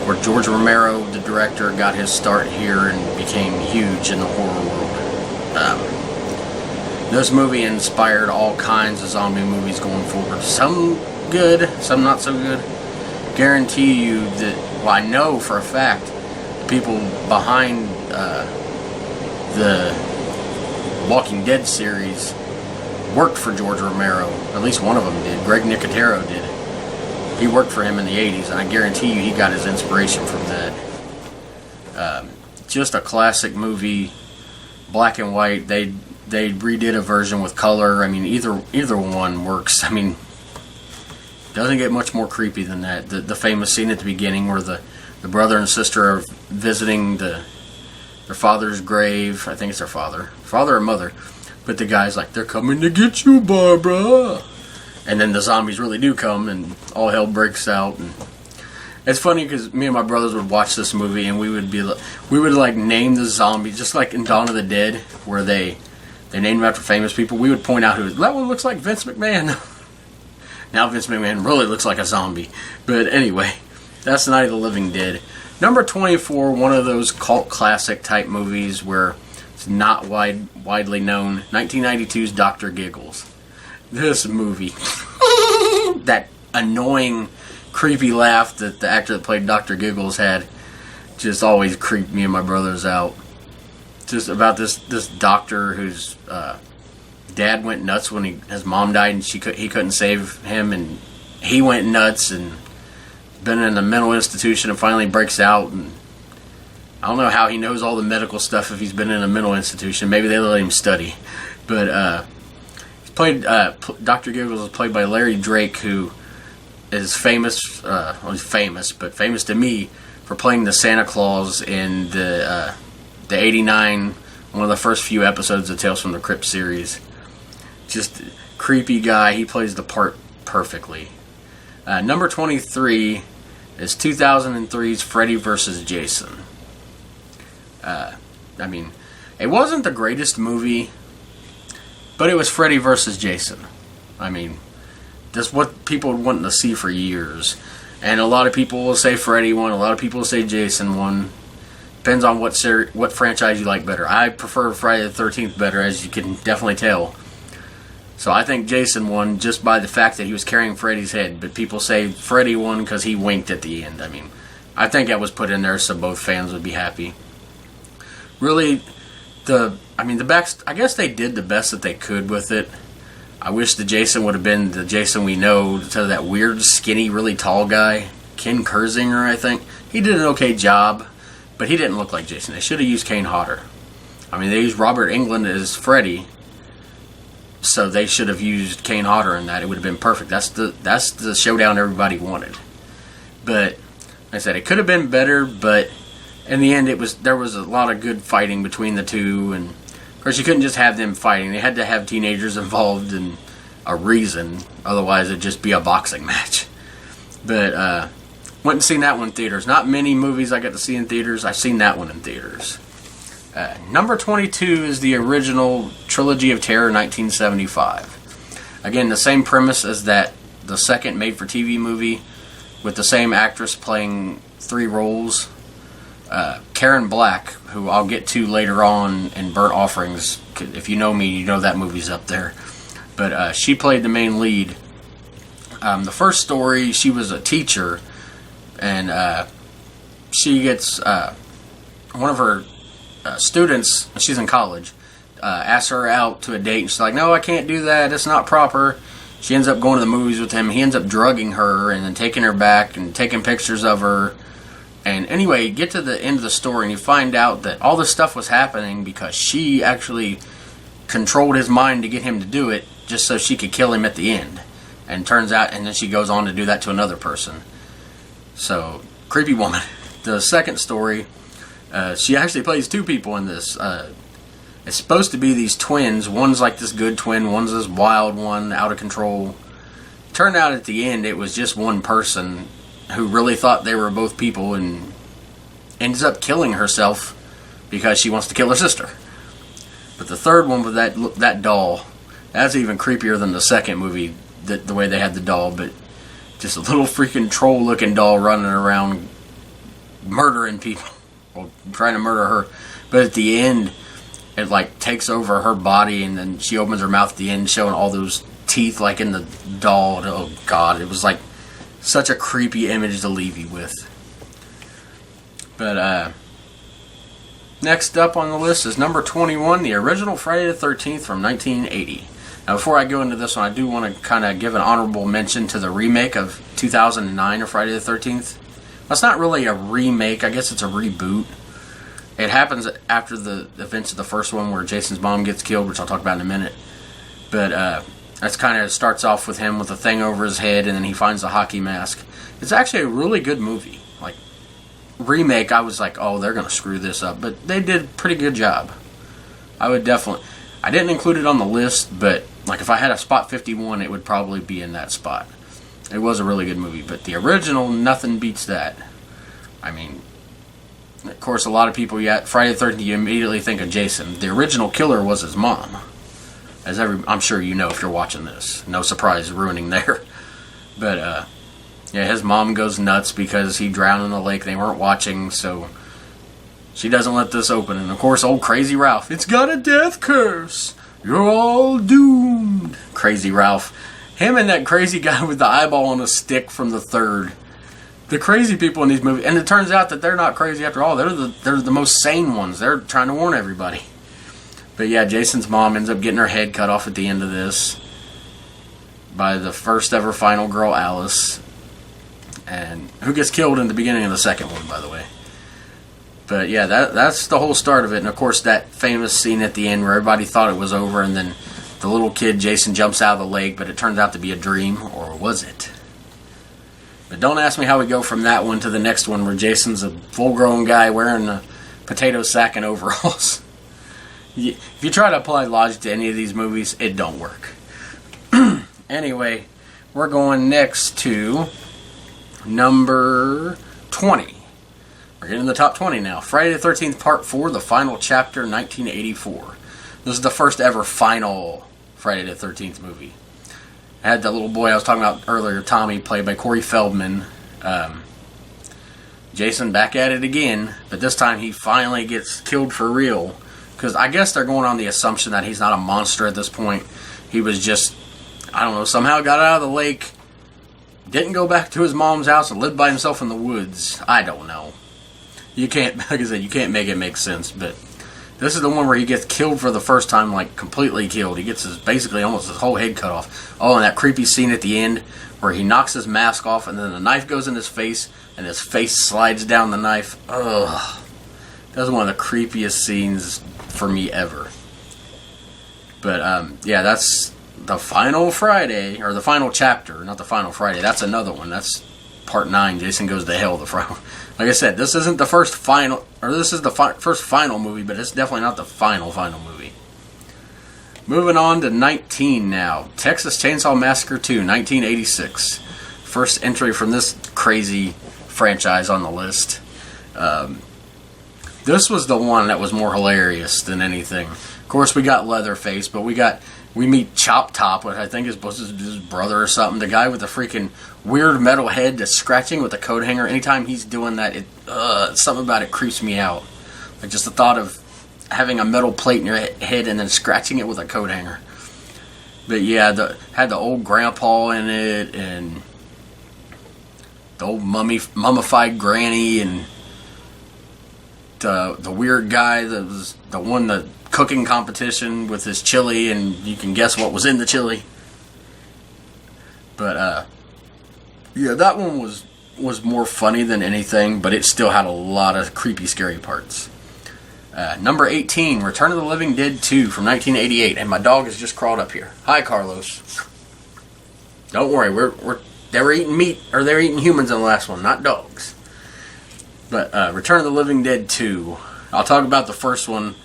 Where George Romero, the director, got his start here and became huge in the horror world. This movie inspired all kinds of zombie movies going forward. Some good, some not so good. Guarantee you that, well, I know for a fact, people behind the Walking Dead series worked for George Romero. At least one of them did. Greg Nicotero did. He worked for him in the 80s, and I guarantee you he got his inspiration from that. Just a classic movie, black and white. They redid a version with color. I mean, either one works. I mean, doesn't get much more creepy than that. The famous scene at the beginning where the brother and sister are visiting their father's grave. I think it's their father or mother. But the guy's like, "They're coming to get you, Barbara." And then the zombies really do come, and all hell breaks out. And it's funny because me and my brothers would watch this movie, and we would name the zombie, just like in Dawn of the Dead, where they named them after famous people. We would point out that one looks like Vince McMahon. Now Vince McMahon really looks like a zombie. But anyway, that's Night of the Living Dead. Number 24, one of those cult classic type movies where it's not widely known. 1992's Dr. Giggles. This movie, that annoying, creepy laugh that the actor that played Dr. Giggles had, just always creeped me and my brothers out. Just about this doctor whose dad went nuts when his mom died, and he couldn't save him, and he went nuts and been in a mental institution and finally breaks out. And I don't know how he knows all the medical stuff if he's been in a mental institution. Maybe they let him study, but. Dr. Giggles is played by Larry Drake, who is famous to me for playing the Santa Claus in the 89, one of the first few episodes of Tales from the Crypt series. Just creepy guy. He plays the part perfectly. Number 23 is 2003's Freddy vs. Jason. I mean, it wasn't the greatest movie, but it was Freddy vs. Jason. I mean, that's what people were wanting to see for years. And a lot of people will say Freddy won, a lot of people will say Jason won. Depends on what franchise you like better. I prefer Friday the 13th better, as you can definitely tell. So I think Jason won just by the fact that he was carrying Freddy's head. But people say Freddy won because he winked at the end. I mean, I think that was put in there so both fans would be happy. Really, I guess they did the best that they could with it. I wish the Jason would have been the Jason we know, instead of that weird, skinny, really tall guy. Ken Kersinger, I think. He did an okay job, but he didn't look like Jason. They should have used Kane Hodder. I mean, they used Robert Englund as Freddy, so they should have used Kane Hodder in that. It would have been perfect. That's the showdown everybody wanted. But, like I said, it could have been better, but in the end, there was a lot of good fighting between the two, and of course you couldn't just have them fighting. They had to have teenagers involved and a reason, otherwise it'd just be a boxing match. But Went and seen that one in theaters. Not many movies I get to see in theaters. I've seen that one in theaters. Number 22 is the original Trilogy of Terror, 1975. Again, the same premise as the second made-for-TV movie, with the same actress playing 3 roles. Karen Black, who I'll get to later on in Burnt Offerings. If you know me, you know that movie's up there. But she played the main lead. The first story, she was a teacher, and she gets one of her students, she's in college, asks her out to a date, and she's like, no, I can't do that, it's not proper. She ends up going to the movies with him. He ends up drugging her and then taking her back and taking pictures of her. And anyway, you get to the end of the story and you find out that all this stuff was happening because she actually controlled his mind to get him to do it just so she could kill him at the end. And turns out, and then she goes on to do that to another person. So, creepy woman. The second story, she actually plays 2 people in this. It's supposed to be these twins. One's like this good twin, one's this wild one, out of control. Turned out at the end it was just one person who really thought they were both people and ends up killing herself because she wants to kill her sister. But the third one with that doll, that's even creepier than the second movie, the way they had the doll. But just a little freaking troll-looking doll running around murdering people, or trying to murder her. But at the end, it like takes over her body, and then she opens her mouth at the end, showing all those teeth like in the doll. Oh God, it was like such a creepy image to leave you with. But next up on the list is number 21, the original Friday the 13th from 1980. Now, before I go into this one, I do want to kind of give an honorable mention to the remake of 2009 of Friday the 13th. That's not really a remake. I guess it's a reboot. It happens after the events of the first one where Jason's mom gets killed, which I'll talk about in a minute. But that's kind of starts off with him with a thing over his head, and then he finds a hockey mask. It's actually a really good movie. Like, remake, I was like, oh, they're going to screw this up. But they did a pretty good job. I didn't include it on the list, but like if I had a spot 51, it would probably be in that spot. It was a really good movie, but the original, nothing beats that. I mean, of course, a lot of people, Friday the 13th, you immediately think of Jason. The original killer was his mom. I'm sure you know if you're watching this. No surprise ruining there. But, his mom goes nuts because he drowned in the lake. They weren't watching, so she doesn't let this open. And, of course, old Crazy Ralph. It's got a death curse. You're all doomed. Crazy Ralph. Him and that crazy guy with the eyeball on a stick from the third. The crazy people in these movies. And it turns out that they're not crazy after all. They're the most sane ones. They're trying to warn everybody. But yeah, Jason's mom ends up getting her head cut off at the end of this by the first ever final girl, Alice. And who gets killed in the beginning of the second one, by the way. But yeah, that's the whole start of it. And of course, that famous scene at the end where everybody thought it was over, and then the little kid, Jason, jumps out of the lake, but it turns out to be a dream, or was it? But don't ask me how we go from that one to the next one where Jason's a full-grown guy wearing a potato sack and overalls. If you try to apply logic to any of these movies, it don't work. Anyway, we're going next to number 20. We're getting the top 20 now. Friday the 13th, Part 4, The Final Chapter, 1984. This is the first ever final Friday the 13th movie. I had that little boy I was talking about earlier, Tommy, played by Corey Feldman. Jason back at it again, but this time he finally gets killed for real. Because I guess they're going on the assumption that he's not a monster at this point. He was just, I don't know, somehow got out of the lake, didn't go back to his mom's house, and lived by himself in the woods. I don't know. You can't, like I said, you can't make it make sense, but this is the one where he gets killed for the first time, like completely killed. He gets basically almost his whole head cut off. Oh, and that creepy scene at the end where he knocks his mask off and then the knife goes in his face and his face slides down the knife. Ugh. That was one of the creepiest scenes for me ever. But, yeah, that's the final Friday, or the final chapter, not the final Friday. That's another one. That's Part 9, Jason Goes to Hell, the final. Like I said, this isn't the first final, or this is the first final movie, but it's definitely not the final movie. Moving on to 19 now. Texas Chainsaw Massacre 2, 1986. First entry from this crazy franchise on the list. This was the one that was more hilarious than anything. Of course, we got Leatherface, but we meet Chop Top, which I think is supposed to be his brother or something. The guy with the freaking weird metal head that's scratching with a coat hanger. Anytime he's doing that, something about it creeps me out. Like just the thought of having a metal plate in your head and then scratching it with a coat hanger. But yeah, had the old grandpa in it, and the old mummified granny, and the weird guy that was the won the cooking competition with his chili, and you can guess what was in the chili. But yeah, that one was more funny than anything, but it still had a lot of creepy, scary parts. Number 18, Return of the Living Dead 2 from 1988, and my dog has just crawled up here. Hi, Carlos. Don't worry, they were eating meat, or they were eating humans in the last one, not dogs. But Return of the Living Dead 2. I'll talk about the first one.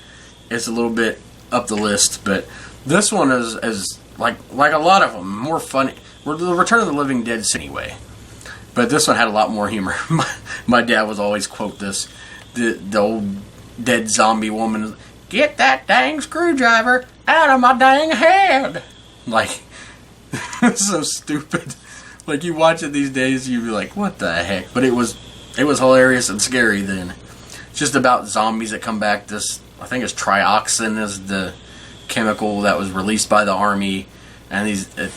It's a little bit up the list, but this one is like a lot of them, more funny. The Return of the Living Dead anyway, but this one had a lot more humor. My dad was always quote this, the old dead zombie woman, "Get that dang screwdriver out of my dang head!" Like, it's so stupid. Like, you watch it these days, you'd be like, "What the heck?" But it was hilarious and scary then. It's just about zombies that come back. This, I think it's trioxin is the chemical that was released by the army, and it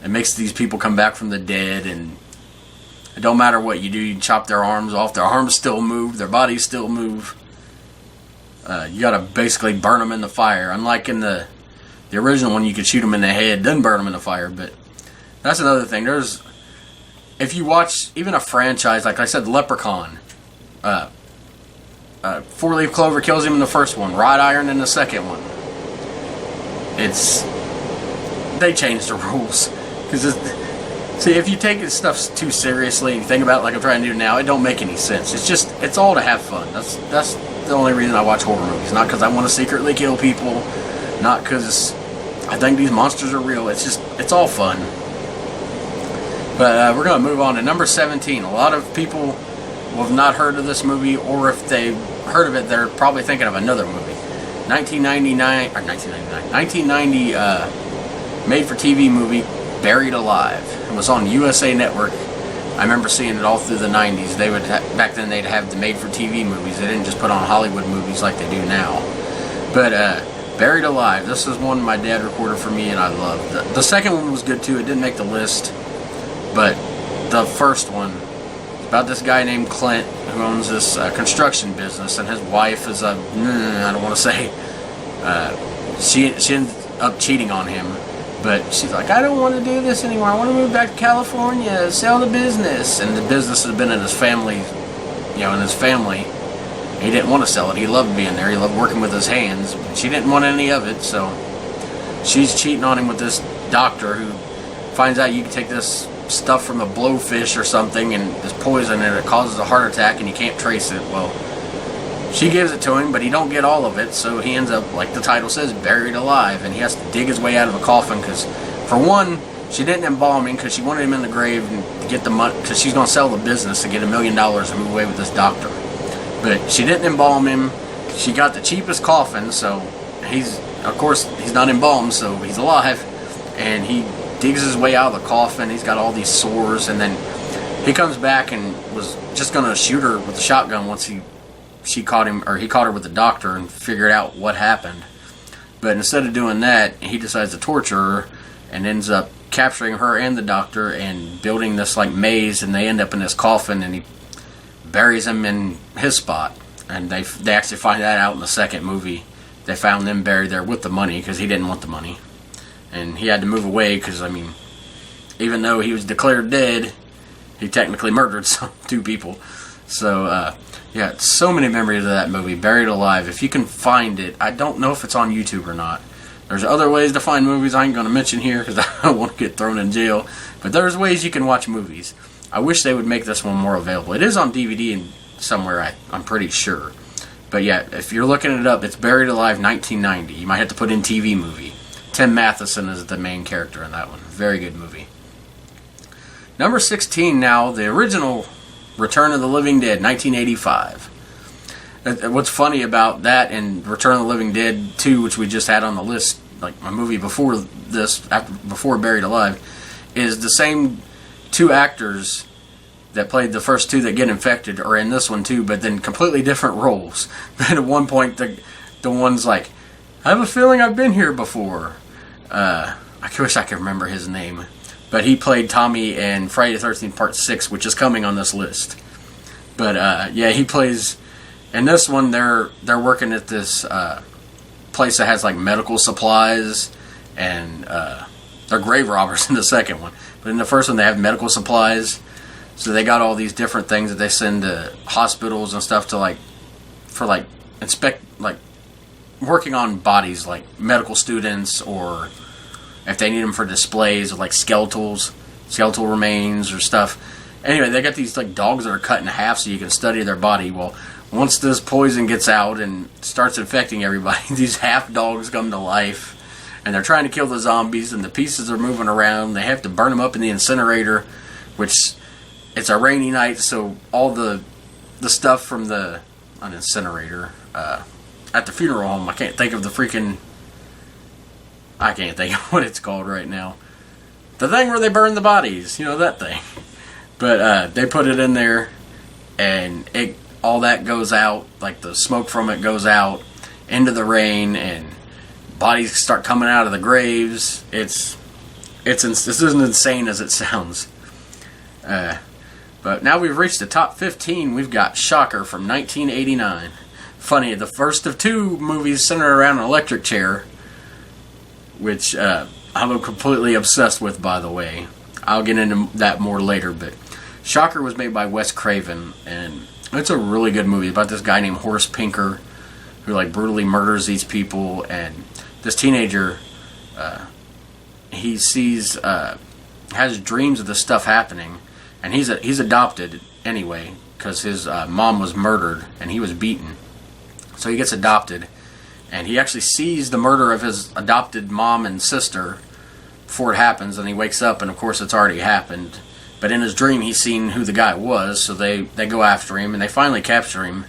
makes these people come back from the dead, and it don't matter what you do, you chop their arms off, their arms still move, their bodies still move. You gotta basically burn them in the fire. Unlike in the original one, you could shoot them in the head, then burn them in the fire. But that's another thing. If you watch even a franchise, like I said, Leprechaun, 4-Leaf Clover kills him in the first one, Wrought Iron in the second one. They changed the rules. See, if you take this stuff too seriously and you think about it like I'm trying to do now, it don't make any sense. It's all to have fun. That's the only reason I watch horror movies. Not because I want to secretly kill people, not because I think these monsters are real. It's all fun. But we're going to move on to number 17. A lot of people will have not heard of this movie, or if they heard of it, they're probably thinking of another movie. 1990 made-for-TV movie, Buried Alive. It was on USA Network. I remember seeing it all through the 90s. Back then they'd have the made-for-TV movies. They didn't just put on Hollywood movies like they do now. But Buried Alive, this is one my dad recorded for me and I loved. The second one was good too. It didn't make the list. But the first one, about this guy named Clint who owns this construction business, and his wife is I don't want to say, she ends up cheating on him. But she's like, "I don't want to do this anymore. I want to move back to California, sell the business." And the business has been in his family, in his family. He didn't want to sell it. He loved being there. He loved working with his hands. She didn't want any of it, so she's cheating on him with this doctor who finds out you can take this stuff from a blowfish or something, and this poison, and it causes a heart attack, and you can't trace it. Well, she gives it to him, but he don't get all of it, so he ends up, like the title says, buried alive, and he has to dig his way out of a coffin, because, for one, she didn't embalm him, because she wanted him in the grave and to get the money, because she's going to sell the business to get $1 million and move away with this doctor. But she didn't embalm him. She got the cheapest coffin, so he's not embalmed, so he's alive, and he digs his way out of the coffin. He's got all these sores, and then he comes back and was just going to shoot her with a shotgun once he caught her with the doctor and figured out what happened. But instead of doing that, he decides to torture her and ends up capturing her and the doctor and building this like maze, and they end up in this coffin, and he buries him in his spot. And they actually find that out in the second movie. They found them buried there with the money, because he didn't want the money. And he had to move away because, even though he was declared dead, he technically murdered two people. So, yeah, so many memories of that movie, Buried Alive. If you can find it, I don't know if it's on YouTube or not. There's other ways to find movies I ain't going to mention here because I don't want to get thrown in jail. But there's ways you can watch movies. I wish they would make this one more available. It is on DVD and somewhere, I'm pretty sure. But yeah, if you're looking it up, it's Buried Alive 1990. You might have to put in TV movie. Tim Matheson is the main character in that one. Very good movie. Number 16 now, the original Return of the Living Dead, 1985. What's funny about that and Return of the Living Dead 2, which we just had on the list, like my movie before this, before Buried Alive, is the same two actors that played the first two that get infected are in this one too, but then completely different roles. But at one point, the one's like, I have a feeling I've been here before. I wish I could remember his name. But he played Tommy in Friday the 13th Part 6, which is coming on this list. But yeah, he plays... In this one, they're working at this place that has like medical supplies, and they're grave robbers in the second one. But in the first one, they have medical supplies. So they got all these different things that they send to hospitals and stuff to inspect, working on bodies, like medical students, or if they need them for displays of like skeletal remains or stuff. Anyway, they got these like dogs that are cut in half so you can study their body. Well, once this poison gets out and starts infecting everybody, these half dogs come to life, and they're trying to kill the zombies, and the pieces are moving around. They have to burn them up in the incinerator, which... It's a rainy night, so all the stuff from an incinerator at the funeral home, I can't think of what it's called right now. The thing where they burn the bodies, that thing. But they put it in there, and all that goes out, like the smoke from it goes out into the rain, and bodies start coming out of the graves. This isn't insane as it sounds. But now we've reached the top 15. We've got Shocker from 1989. Funny, the first of two movies centered around an electric chair, which I'm completely obsessed with, by the way. I'll get into that more later, but Shocker was made by Wes Craven, and it's a really good movie about this guy named Horace Pinker who brutally murders these people, and this teenager, he has dreams of this stuff happening. And he's adopted anyway, because his mom was murdered and he was beaten. So he gets adopted, and he actually sees the murder of his adopted mom and sister before it happens, and he wakes up, and of course it's already happened. But in his dream, he's seen who the guy was, so they go after him, and they finally capture him,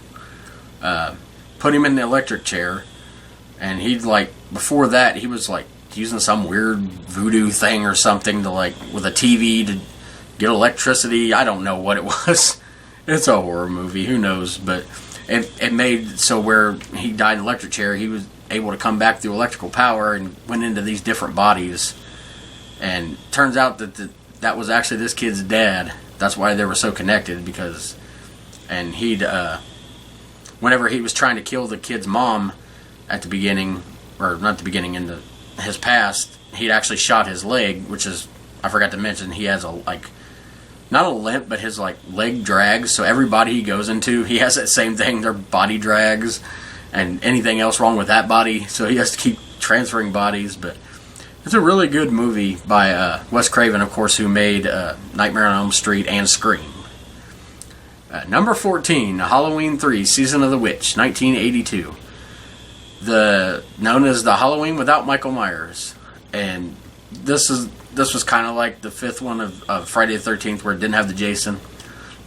put him in the electric chair, and before that, he was using some weird voodoo thing or something with a TV to get electricity. I don't know what it was. It's a horror movie. Who knows? But it made so where he died in an electric chair, he was able to come back through electrical power and went into these different bodies. And turns out that was actually this kid's dad. That's why they were so connected, because... And whenever he was trying to kill the kid's mom at the beginning, or not the beginning, in his past, he'd actually shot his leg, which is... I forgot to mention, he has not a limp, but his leg drags. So every body he goes into, he has that same thing. Their body drags, and anything else wrong with that body, so he has to keep transferring bodies. But it's a really good movie by Wes Craven, of course, who made Nightmare on Elm Street and Scream. Number 14, Halloween 3: Season of the Witch, 1982. Known as the Halloween without Michael Myers, and this was kind of like the fifth one of Friday the 13th, where it didn't have the Jason.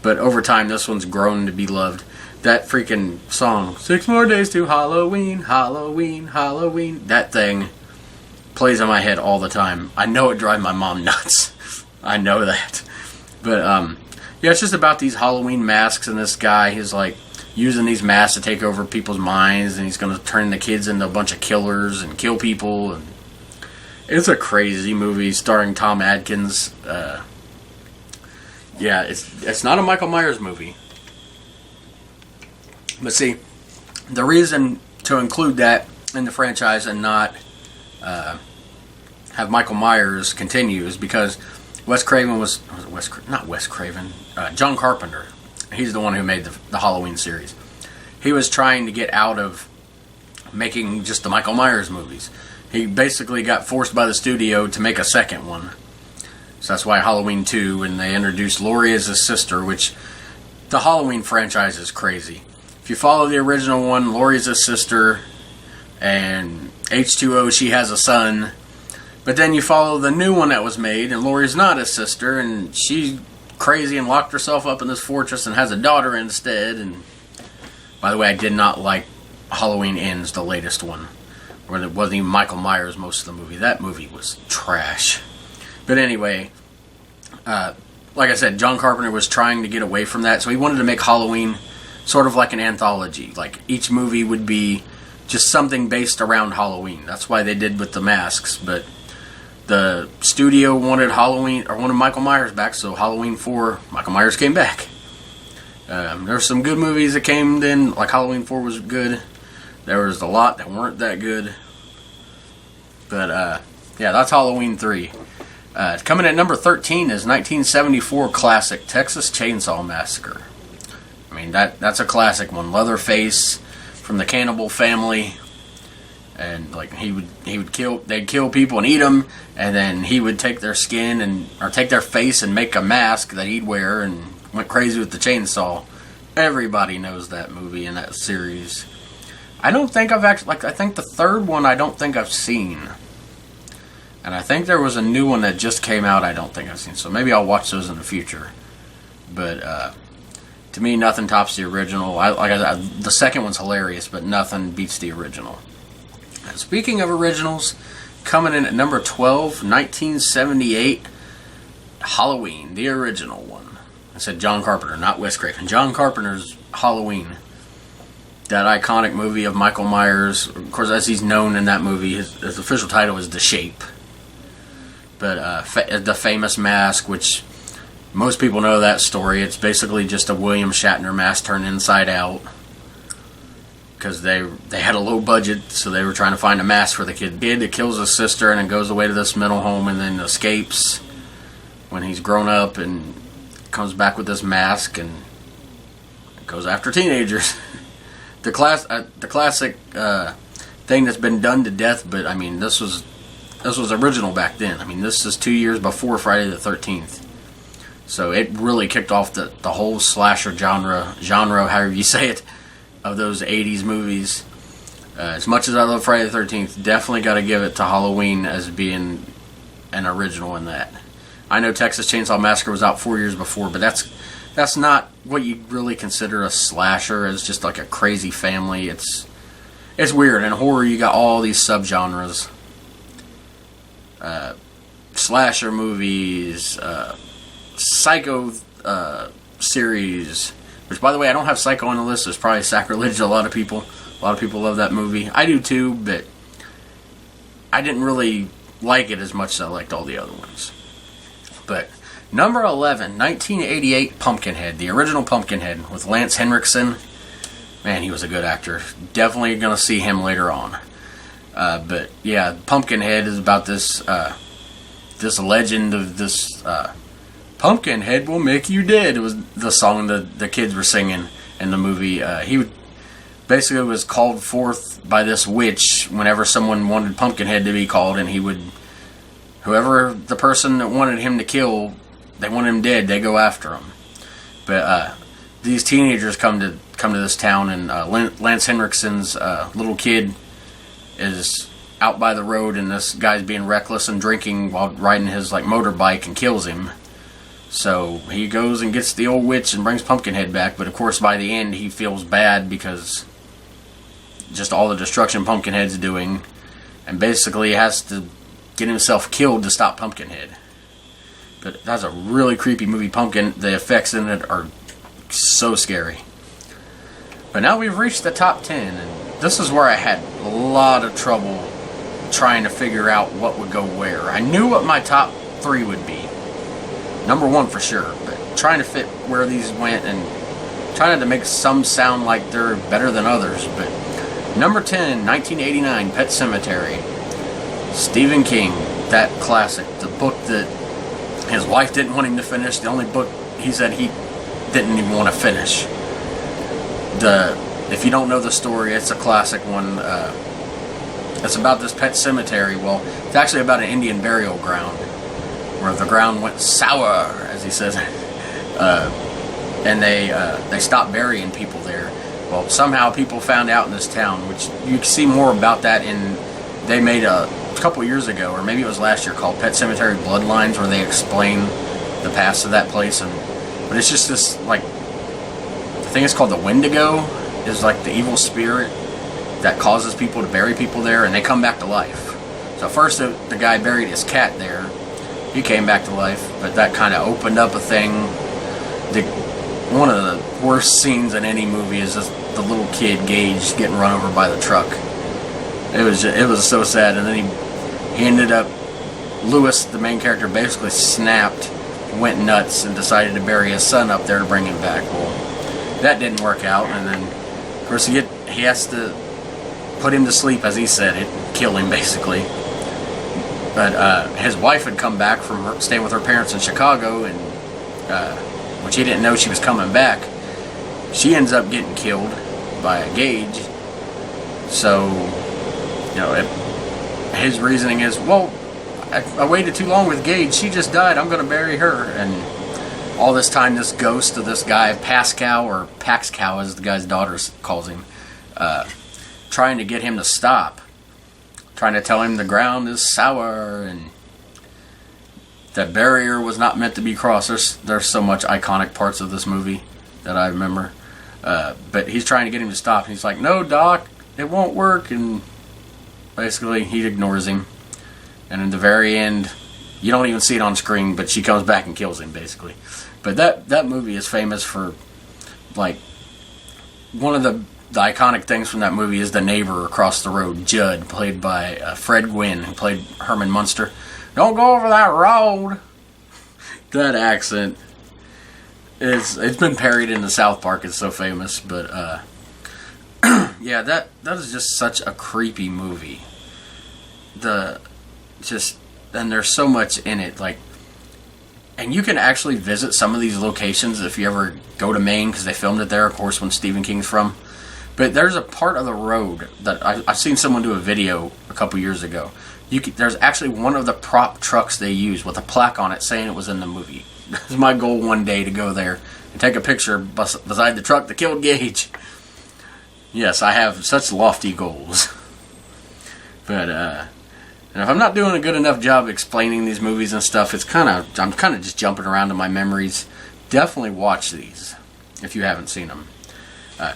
But over time, this one's grown to be loved. That freaking song, 6 more days to Halloween, Halloween, Halloween, that thing plays in my head all the time. I know it drives my mom nuts. I know that. But, yeah, it's just about these Halloween masks, and this guy is using these masks to take over people's minds, and he's going to turn the kids into a bunch of killers and kill people, and it's a crazy movie starring Tom Atkins. Yeah, it's not a Michael Myers movie. But see, the reason to include that in the franchise and not have Michael Myers continue is because Wes Craven John Carpenter. He's the one who made the Halloween series. He was trying to get out of making just the Michael Myers movies. He basically got forced by the studio to make a second one. So that's why Halloween 2, and they introduced Laurie as his sister, which the Halloween franchise is crazy. If you follow the original one, Laurie's his sister, and H2O, she has a son. But then you follow the new one that was made, and Laurie's not his sister, and she crazy and locked herself up in this fortress and has a daughter instead. And by the way, I did not like Halloween Ends, the latest one, where it wasn't even Michael Myers most of the movie. That movie was trash. But anyway, like I said, John Carpenter was trying to get away from that, so he wanted to make Halloween sort of like an anthology. Like, each movie would be just something based around Halloween. That's why they did with the masks. But the studio wanted wanted Michael Myers back, so Halloween 4, Michael Myers came back. There's some good movies that came then, like Halloween 4 was good. There was a lot that weren't that good. But, yeah, that's Halloween 3. Coming at number 13 is 1974 classic Texas Chainsaw Massacre. I mean, that's a classic one. Leatherface from the Cannibal family, and like they'd kill people and eat them, and then he would take their skin or take their face and make a mask that he'd wear, and went crazy with the chainsaw. Everybody knows that movie and that series. I don't think I've actually, I think the third one I don't think I've seen. And I think there was a new one that just came out I don't think I've seen. So maybe I'll watch those in the future. But to me, nothing tops the original. The second one's hilarious, but nothing beats the original. Speaking of originals, coming in at number 12, 1978, Halloween, the original one. I said John Carpenter, not Wes Craven. John Carpenter's Halloween. That iconic movie of Michael Myers. Of course, as he's known in that movie, his official title is The Shape. But the famous mask, which most people know that story. It's basically just a William Shatner mask turned inside out. Because they had a low budget, so they were trying to find a mask for the kid. The kid that kills his sister and then goes away to this mental home and then escapes when he's grown up and comes back with this mask and goes after teenagers. The classic thing that's been done to death, but I mean, this was original back then. I mean, this is 2 years before Friday the 13th. So it really kicked off the whole slasher genre, however you say it, of those 80s movies. As much as I love Friday the 13th, definitely got to give it to Halloween as being an original in that. I know Texas Chainsaw Massacre was out 4 years before, but that's not what you really consider a slasher. It's just like a crazy family. It's weird. In horror, you got all these subgenres. Slasher movies, Psycho series, which, by the way, I don't have Psycho on the list. It's probably sacrilege to a lot of people. A lot of people love that movie. I do too, but I didn't really like it as much as I liked all the other ones. But number 11, 1988 Pumpkinhead, the original Pumpkinhead with Lance Henriksen. Man, he was a good actor. Definitely going to see him later on. But yeah, Pumpkinhead is about this legend of this Pumpkinhead will make you dead. It was the song the kids were singing in the movie. He basically was called forth by this witch whenever someone wanted Pumpkinhead to be called, and whoever the person that wanted him to kill, they want him dead, they go after him. But these teenagers come to this town, and Lance Henriksen's little kid is out by the road, and this guy's being reckless and drinking while riding his motorbike and kills him. So he goes and gets the old witch and brings Pumpkinhead back, but of course by the end he feels bad because just all the destruction Pumpkinhead's doing, and basically has to get himself killed to stop Pumpkinhead. But that's a really creepy movie. The effects in it are so scary. But now we've reached the top 10, and this is where I had a lot of trouble trying to figure out what would go where. I knew what my top 3 would be. Number 1 for sure, but trying to fit where these went and trying to make some sound like they're better than others. But number 10, 1989, Pet Sematary. Stephen King, that classic. The book that his wife didn't want him to finish. The only book he said he didn't even want to finish. If you don't know the story, it's a classic one. It's about this pet cemetery. Well, it's actually about an Indian burial ground where the ground went sour, as he says, and they stopped burying people there. Well, somehow people found out in this town, which you can see more about that they made a couple years ago, or maybe it was last year, called Pet Sematary Bloodlines, where they explain the past of that place, but it's just this, like, I think it's called the Wendigo, is like the evil spirit that causes people to bury people there, and they come back to life. So first the guy buried his cat there. He came back to life, but that kind of opened up a thing. One of the worst scenes in any movie is just the little kid Gage getting run over by the truck. It was so sad, and then he ended up, Lewis, the main character, basically snapped, went nuts, and decided to bury his son up there to bring him back. Well, that didn't work out, and then of course he has to put him to sleep, as he said it, kill him basically. But his wife had come back from staying with her parents in Chicago, and which he didn't know she was coming back. She ends up getting killed by a Gage. So, his reasoning is, well, I waited too long with Gage. She just died. I'm going to bury her. And all this time, this ghost of this guy, Pascal, or Paxcal, as the guy's daughter calls him, trying to get him to stop. Trying to tell him the ground is sour and that barrier was not meant to be crossed. There's so much iconic parts of this movie that I remember. But he's trying to get him to stop. And he's like, no, Doc, it won't work. And basically, he ignores him. And in the very end, you don't even see it on screen, but she comes back and kills him, basically. But that movie is famous for, like, one of the iconic things from that movie is the neighbor across the road, Judd, played by Fred Gwynne, who played Herman Munster. Don't go over that road. That accent it's been parodied in the South Park. It's so famous, but yeah, that is just such a creepy movie. And there's so much in it, like, and you can actually visit some of these locations if you ever go to Maine, because they filmed it there, of course, when Stephen King's from. But there's a part of the road that I've seen someone do a video a couple years ago. There's actually one of the prop trucks they use with a plaque on it saying it was in the movie. It's my goal one day to go there and take a picture beside the truck that killed Gage. Yes, I have such lofty goals. But and if I'm not doing a good enough job explaining these movies and stuff, I'm kind of just jumping around in my memories. Definitely watch these if you haven't seen them.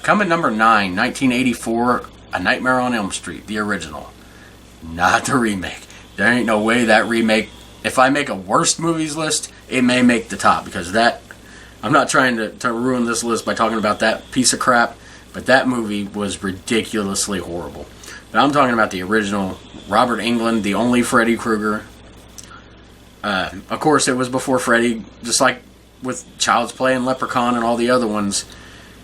Coming number 9, 1984, A Nightmare on Elm Street, the original. Not the remake. There ain't no way that remake, if I make a worst movies list, it may make the top, because I'm not trying to ruin this list by talking about that piece of crap, but that movie was ridiculously horrible. But I'm talking about the original, Robert Englund, the only Freddy Krueger. Of course, it was before Freddy, just like with Child's Play and Leprechaun and all the other ones.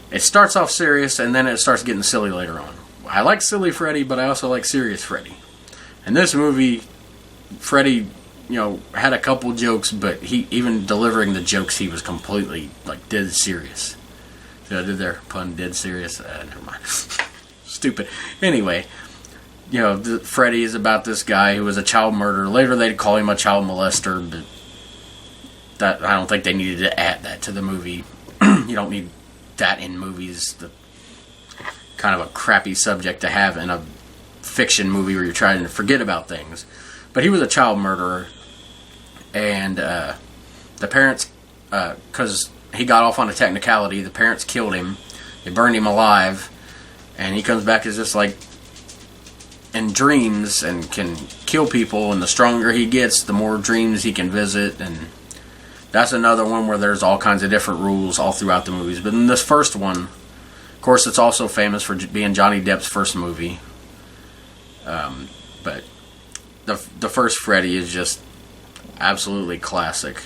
It starts off serious, and then it starts getting silly later on. I like silly Freddy, but I also like serious Freddy. In this movie, Freddy, had a couple jokes, but even delivering the jokes, he was completely, dead serious. See what I did there? Pun, dead serious? Never mind. Stupid. Anyway, Freddy is about this guy who was a child murderer. Later they'd call him a child molester, but I don't think they needed to add that to the movie. You don't need that in movies. Kind of a crappy subject to have in a fiction movie where you're trying to forget about things. But he was a child murderer, and the parents, because he got off on a technicality, the parents killed him. They burned him alive, and he comes back as just like in dreams and can kill people, and the stronger he gets, the more dreams he can visit. And that's another one where there's all kinds of different rules all throughout the movies. But in this first one, of course, it's also famous for being Johnny Depp's first movie. But the first Freddy is just absolutely classic.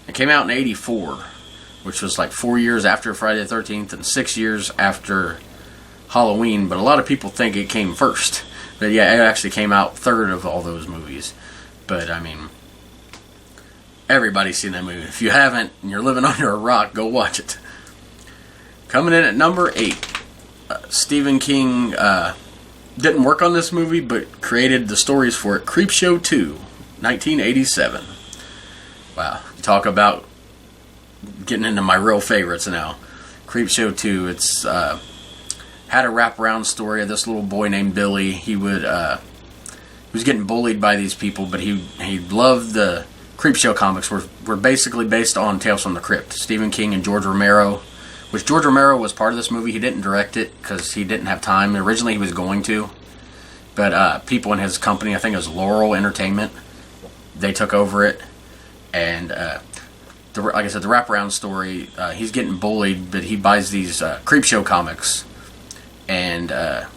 It came out in 1984, which was like 4 years after Friday the 13th and 6 years after Halloween. But a lot of people think it came first. But yeah, it actually came out third of all those movies. But I mean, everybody's seen that movie. If you haven't and you're living under a rock, go watch it. Coming in at number 8, Stephen King didn't work on this movie, but created the stories for it. Creepshow 2, 1987. Wow, talk about getting into my real favorites now. Creepshow 2, it's had a wraparound story of this little boy named Billy. He was getting bullied by these people, but he loved the Creepshow comics were basically based on Tales from the Crypt. Stephen King and George Romero, which George Romero was part of this movie. He didn't direct it because he didn't have time. Originally he was going to, but people in his company, I think it was Laurel Entertainment, they took over it. And like I said, the wraparound story, he's getting bullied, but he buys these Creepshow comics. And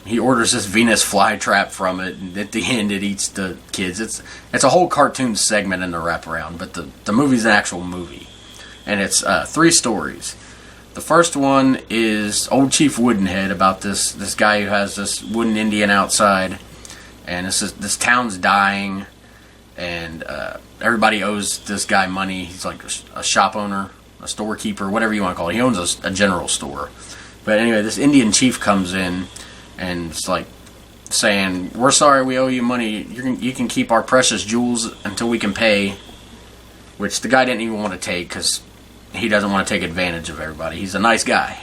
he orders this Venus flytrap from it, and at the end it eats the kids. It's a whole cartoon segment in the wraparound, but the movie's an actual movie. And it's 3 stories. The first one is Old Chief Woodenhead, about this guy who has this wooden Indian outside, and this town's dying, and everybody owes this guy money. He's like a shop owner, a storekeeper, whatever you want to call it. He owns a general store. But anyway, this Indian chief comes in and it's like saying, "We're sorry, we owe you money. You can keep our precious jewels until we can pay." Which the guy didn't even want to take because he doesn't want to take advantage of everybody. He's a nice guy,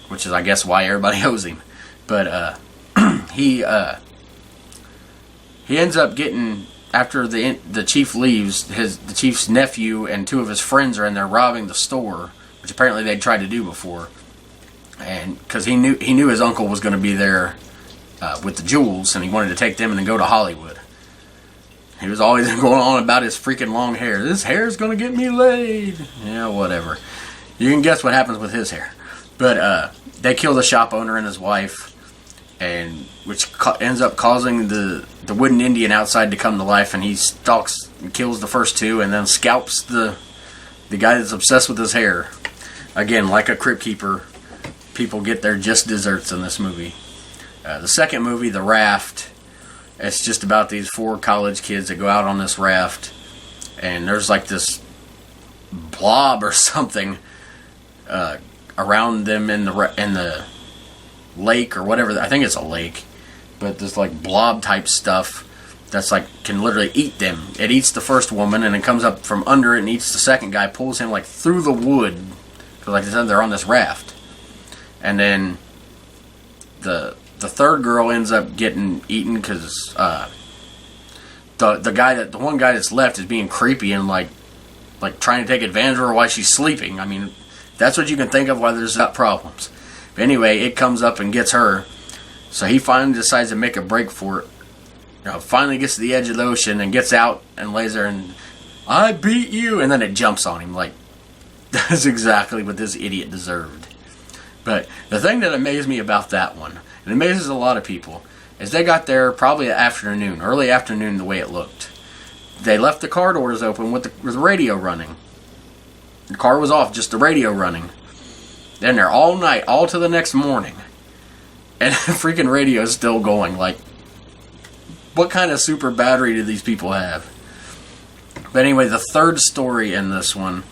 which is, I guess, why everybody owes him. But he ends up getting, after the chief leaves, the chief's nephew and 2 of his friends are in there robbing the store, which apparently they'd tried to do before. And because he knew his uncle was going to be there with the jewels, and he wanted to take them and then go to Hollywood. He was always going on about his freaking long hair. This hair's going to get me laid. Yeah, whatever. You can guess what happens with his hair. But they kill the shop owner and his wife, and which ends up causing the wooden Indian outside to come to life, and he stalks and kills the first 2, and then scalps the guy that's obsessed with his hair. Again, like a Crypt Keeper, people get their just desserts in this movie. The second movie, The Raft, it's just about these 4 college kids that go out on this raft, and there's like this blob or something around them in the lake or whatever. I think it's a lake, but this like blob type stuff that's like can literally eat them. It eats the first woman, and it comes up from under it and eats the second guy, pulls him like through the wood, because like I said, they're on this raft. And then the third girl ends up getting eaten because the one guy that's left is being creepy and like trying to take advantage of her while she's sleeping. I mean, that's what you can think of why there's not problems. But anyway, it comes up and gets her, so he finally decides to make a break for it. Finally gets to the edge of the ocean and gets out and lays there and, "I beat you," and then it jumps on him. Like, that's exactly what this idiot deserved. But the thing that amazed me about that one, and amazes a lot of people, is they got there probably early afternoon, the way it looked. They left the car doors open with the radio running. The car was off, just the radio running. They're in there all night, all to the next morning. And the freaking radio is still going. Like, what kind of super battery do these people have? But anyway, the third story in this one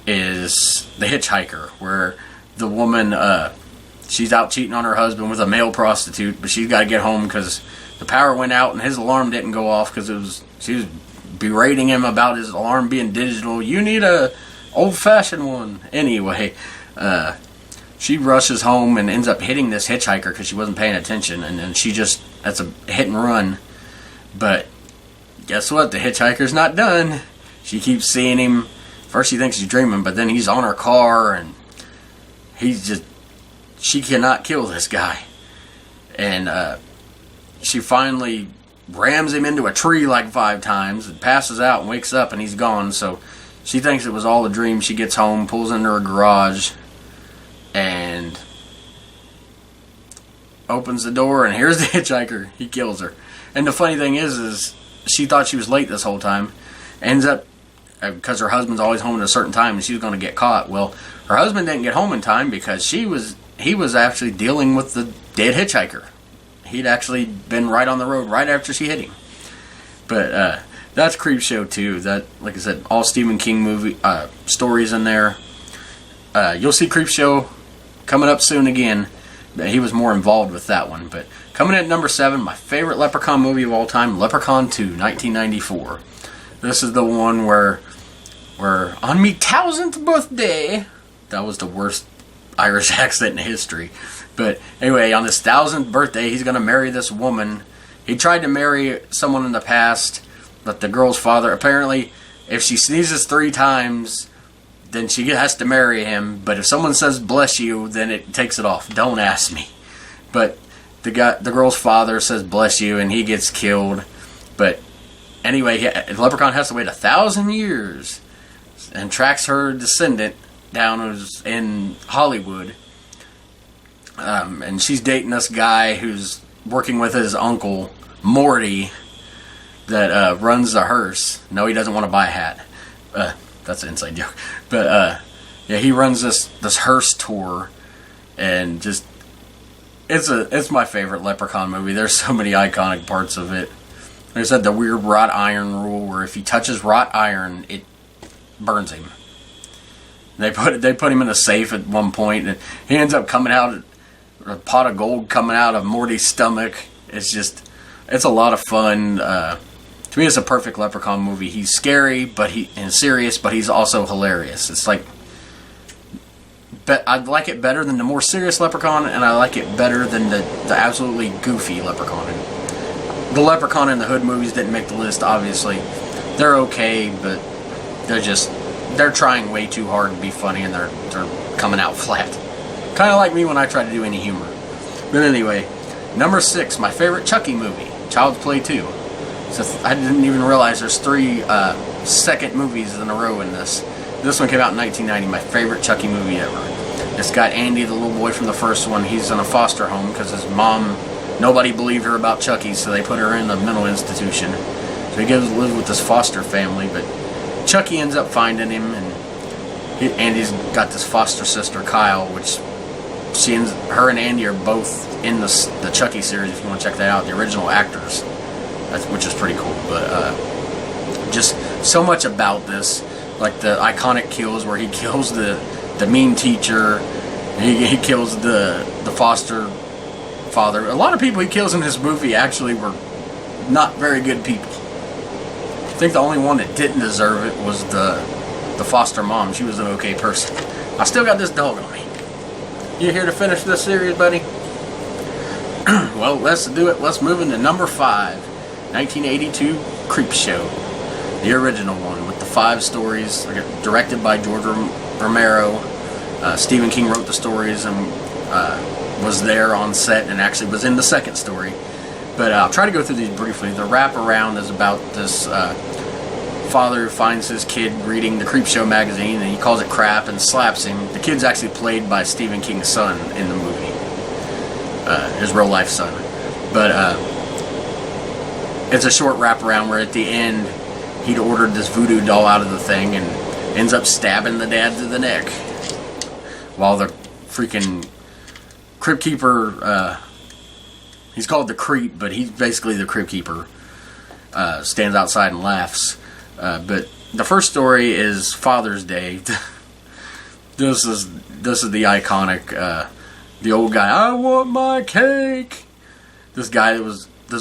is The Hitchhiker, where the woman, she's out cheating on her husband with a male prostitute, but she's got to get home because the power went out and his alarm didn't go off because she was berating him about his alarm being digital. "You need a old-fashioned one." Anyway, she rushes home and ends up hitting this hitchhiker because she wasn't paying attention, and then that's a hit and run. But guess what? The hitchhiker's not done. She keeps seeing him. First she thinks he's dreaming, but then he's on her car, and she cannot kill this guy. And she finally rams him into a tree like 5 times, and passes out and wakes up and he's gone. So she thinks it was all a dream. She gets home, pulls into her garage, and opens the door, and here's the hitchhiker. He kills her. And the funny thing is she thought she was late this whole time. Ends up, because her husband's always home at a certain time and she was going to get caught. Well, her husband didn't get home in time because he was actually dealing with the dead hitchhiker. He'd actually been right on the road right after she hit him. But that's Creepshow 2. That, like I said, all Stephen King movie stories in there. You'll see Creepshow coming up soon again. He was more involved with that one. But coming in at number 7, my favorite Leprechaun movie of all time, Leprechaun 2, 1994. This is the one where on me 1000th birthday, that was the worst Irish accent in history. But anyway, on his 1000th birthday, he's going to marry this woman. He tried to marry someone in the past, but the girl's father, apparently, if she sneezes 3 times, then she has to marry him. But if someone says bless you, then it takes it off. Don't ask me. But the girl's father says bless you, and he gets killed. But anyway, the leprechaun has to wait 1,000 years and tracks her descendant down in Hollywood. And she's dating this guy who's working with his uncle, Morty, that runs the hearse. No, he doesn't want to buy a hat. That's an inside joke. But yeah, he runs this hearse tour, and just it's my favorite Leprechaun movie. There's so many iconic parts of it. Like I said, the weird wrought iron rule, where if he touches wrought iron, it burns him. They put him in a safe at one point, and he ends up coming out, a pot of gold coming out of Morty's stomach. It's a lot of fun. To me, it's a perfect Leprechaun movie. He's scary, and serious, but he's also hilarious. It's like, I like it better than the more serious Leprechaun, and I like it better than the absolutely goofy Leprechaun. The Leprechaun in the Hood movies didn't make the list, obviously. They're okay, but they're trying way too hard to be funny, and they're coming out flat. Kind of like me when I try to do any humor. But anyway, number 6, my favorite Chucky movie, Child's Play 2. So I didn't even realize there's 3 second movies in a row in this. This one came out in 1990, my favorite Chucky movie ever. It's got Andy, the little boy from the first one. He's in a foster home because his mom, nobody believed her about Chucky, so they put her in a mental institution. So he goes to live with this foster family, but Chucky ends up finding him, and Andy's got this foster sister, Kyle, which her and Andy are both in the Chucky series, if you want to check that out, the original actors, which is pretty cool. But just so much about this, like the iconic kills where he kills the mean teacher, he kills the foster father. A lot of people he kills in this movie actually were not very good people. I think the only one that didn't deserve it was the foster mom. She was an okay person. I still got this dog on me. You here to finish this series, buddy? Well, let's do it. Let's move into number 5, 1982 Creepshow, the original one with the 5 stories, directed by George Romero. Stephen King wrote the stories and was there on set and actually was in the second story. But I'll try to go through these briefly. The wraparound is about this father who finds his kid reading the Creepshow magazine, and he calls it crap and slaps him. The kid's actually played by Stephen King's son in the movie, his real life son. But it's a short wraparound where at the end he'd ordered this voodoo doll out of the thing and ends up stabbing the dad to the neck, while the freaking Crypt Keeper, he's called the Creep, but he's basically the Crypt Keeper, stands outside and laughs. But the first story is Father's Day. This is the iconic, the old guy, I want my cake. This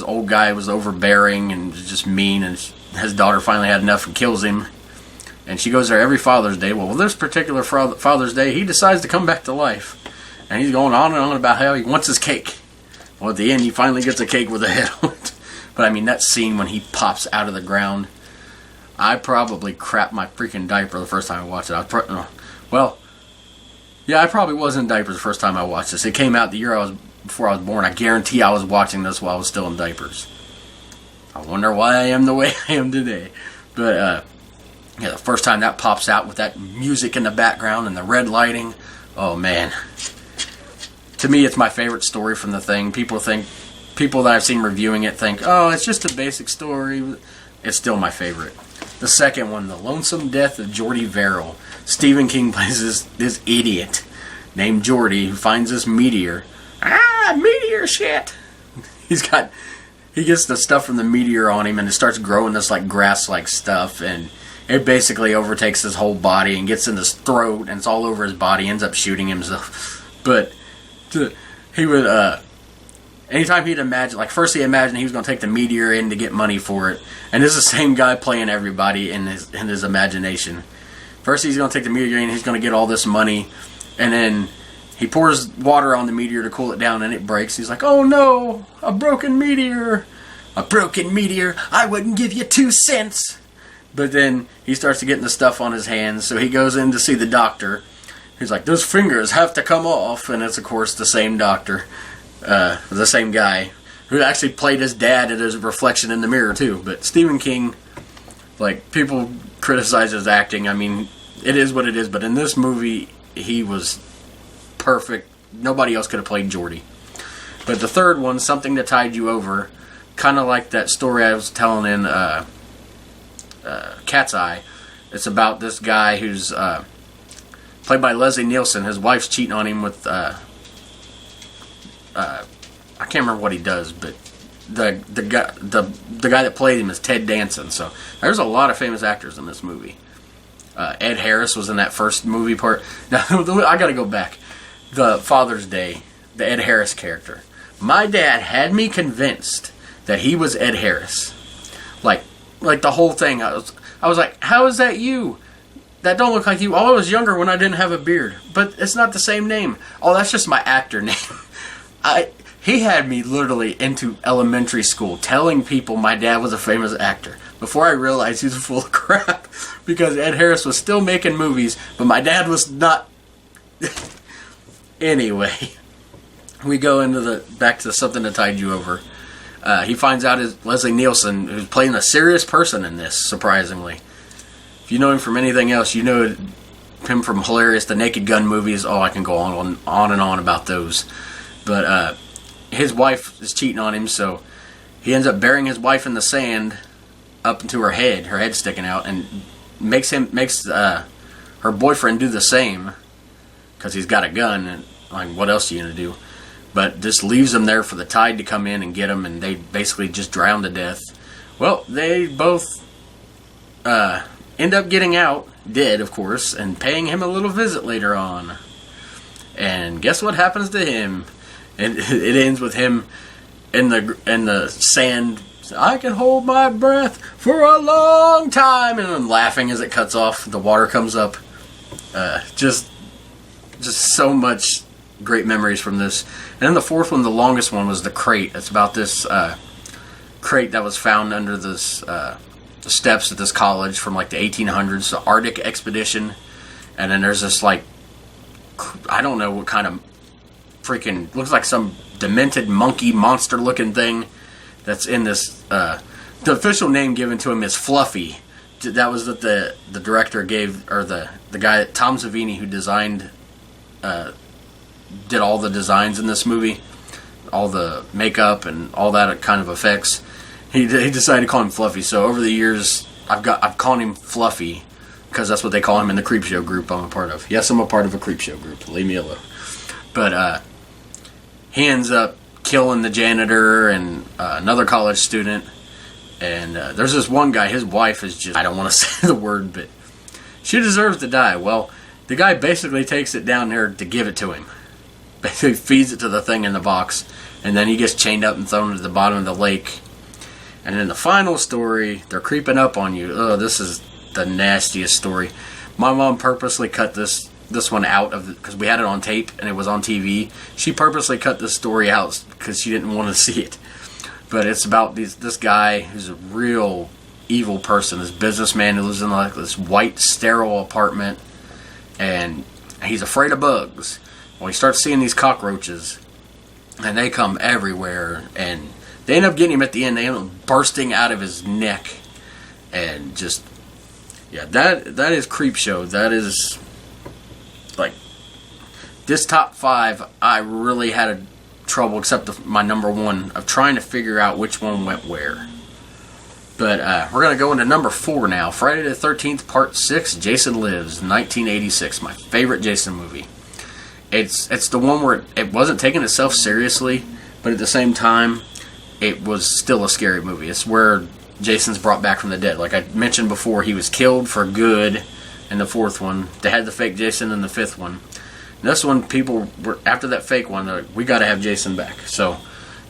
old guy was overbearing and just mean, and his daughter finally had enough and kills him. And she goes there every Father's Day. Well, this particular Father's Day, he decides to come back to life. And he's going on and on about how he wants his cake. Well, at the end, he finally gets a cake with a head on it. But I mean, that scene when he pops out of the ground, I probably crapped my freaking diaper the first time I watched it. I probably was in diapers the first time I watched this. It came out the year before I was born. I guarantee I was watching this while I was still in diapers. I wonder why I am the way I am today. But yeah, the first time that pops out with that music in the background and the red lighting, oh man. To me, it's my favorite story from the thing. People that I've seen reviewing it think, oh, it's just a basic story. It's still my favorite. The second one, The Lonesome Death of Geordie Verrill. Stephen King plays this idiot named Geordie who finds this meteor. Meteor shit! He gets the stuff from the meteor on him, and it starts growing this like grass-like stuff, and it basically overtakes his whole body and gets in his throat, and it's all over his body. Ends up shooting himself. But he would, anytime he'd imagine, like first he imagined he was going to take the meteor in to get money for it, and this is the same guy playing everybody in his imagination. First he's going to take the meteor in, he's going to get all this money, and then he pours water on the meteor to cool it down, and it breaks. He's like, oh no, a broken meteor. A broken meteor, I wouldn't give you 2 cents. But then he starts to get the stuff on his hands, so he goes in to see the doctor. He's like, those fingers have to come off. And it's, of course, the same doctor, the same guy, who actually played his dad at his reflection in the mirror, too. But Stephen King, like, people criticize his acting. I mean, it is what it is. But in this movie, he was perfect. Nobody else could have played Geordie. But the third one, Something That Tied You Over, kind of like that story I was telling in Cat's Eye. It's about this guy who's played by Leslie Nielsen. His wife's cheating on him with I can't remember what he does, but the guy that played him is Ted Danson. So there's a lot of famous actors in this movie. Ed Harris was in that first movie part. Now I got to go back. The Father's Day, the Ed Harris character. My dad had me convinced that he was Ed Harris. Like the whole thing. I was like, how is that you? That don't look like you. Oh, I was younger when I didn't have a beard. But it's not the same name. Oh, that's just my actor name. He had me literally into elementary school telling people my dad was a famous actor before I realized he was full of crap, because Ed Harris was still making movies, but my dad was not. Anyway, we go into back to Something That Tied You Over. He finds out it's Leslie Nielsen, who's playing a serious person in this, surprisingly. If you know him from anything else, you know him from hilarious The Naked Gun movies. Oh, I can go on and on about those. But his wife is cheating on him, so he ends up burying his wife in the sand up into her head sticking out, and makes her boyfriend do the same because he's got a gun. And like, what else are you gonna do? But just leaves them there for the tide to come in and get them, and they basically just drown to death. Well, they both end up getting out, dead, of course, and paying him a little visit later on. And guess what happens to him? It ends with him in the sand. I can hold my breath for a long time, and I'm laughing as it cuts off. The water comes up. Just so much great memories from this. And then the fourth one, the longest one, was The Crate. It's about this crate that was found under the steps at this college from like the 1800s, the Arctic expedition. And then there's this, like, I don't know what kind of freaking, looks like some demented monkey monster looking thing that's in this. The official name given to him is Fluffy. That was what the director gave, or the guy, Tom Savini, who designed did all the designs in this movie, all the makeup and all that kind of effects. He decided to call him Fluffy. So over the years, I've called him Fluffy because that's what they call him in the Creepshow group I'm a part of. Yes, I'm a part of a Creepshow group. Leave me alone. But he ends up killing the janitor and another college student. And there's this one guy, his wife is just, I don't want to say the word, but she deserves to die. Well, the guy basically takes it down there to give it to him. Basically feeds it to the thing in the box, and then he gets chained up and thrown to the bottom of the lake. And in the final story, they're creeping up on you. Oh, this is the nastiest story. My mom purposely cut this one out of because we had it on tape and it was on TV. She purposely cut this story out because she didn't want to see it. But it's about this guy who's a real evil person, this businessman who lives in like this white sterile apartment, and he's afraid of bugs. Well, he starts seeing these cockroaches, and they come everywhere, and they end up getting him at the end. They end up bursting out of his neck, and just, yeah, that is Creepshow. That is, like, this top 5, I really had trouble, except my number 1, of trying to figure out which one went where. But we're going to go into number 4 now. Friday the 13th, Part 6, Jason Lives, 1986. My favorite Jason movie. It's the one where it wasn't taking itself seriously, but at the same time, it was still a scary movie. It's where Jason's brought back from the dead. Like I mentioned before, he was killed for good in the 4th one. They had the fake Jason in the 5th one. And this one, people were, after that fake one, they're like, we got to have Jason back. So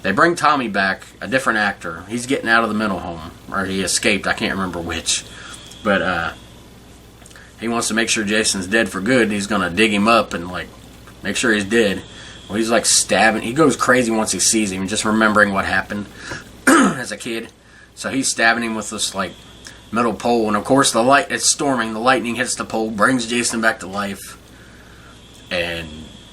they bring Tommy back, a different actor. He's getting out of the mental home, or he escaped. I can't remember which. But he wants to make sure Jason's dead for good. He's going to dig him up and, like, make sure he's dead. Well, he's like stabbing. He goes crazy once he sees him, just remembering what happened as a kid. So he's stabbing him with this like metal pole, and of course the light, it's storming, the lightning hits the pole, brings Jason back to life, and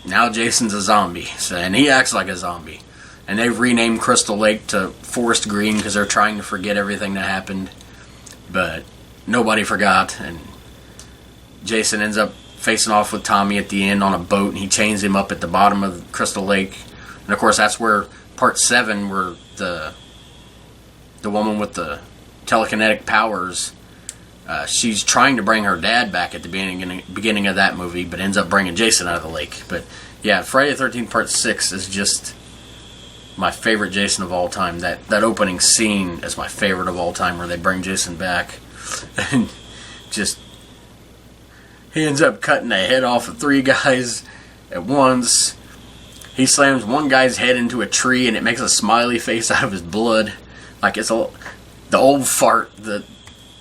now Jason's a zombie, and he acts like a zombie. And they've renamed Crystal Lake to Forest Green because they're trying to forget everything that happened, but nobody forgot, and Jason ends up facing off with Tommy at the end on a boat, and he chains him up at the bottom of Crystal Lake. And of course that's where part 7, where the woman with the telekinetic powers, she's trying to bring her dad back at the beginning of that movie, but ends up bringing Jason out of the lake. But yeah, Friday the 13th part 6 is just my favorite Jason of all time. That opening scene is my favorite of all time, where they bring Jason back and just he ends up cutting the head off of 3 guys at once. He slams one guy's head into a tree and it makes a smiley face out of his blood. Like it's the old fart, the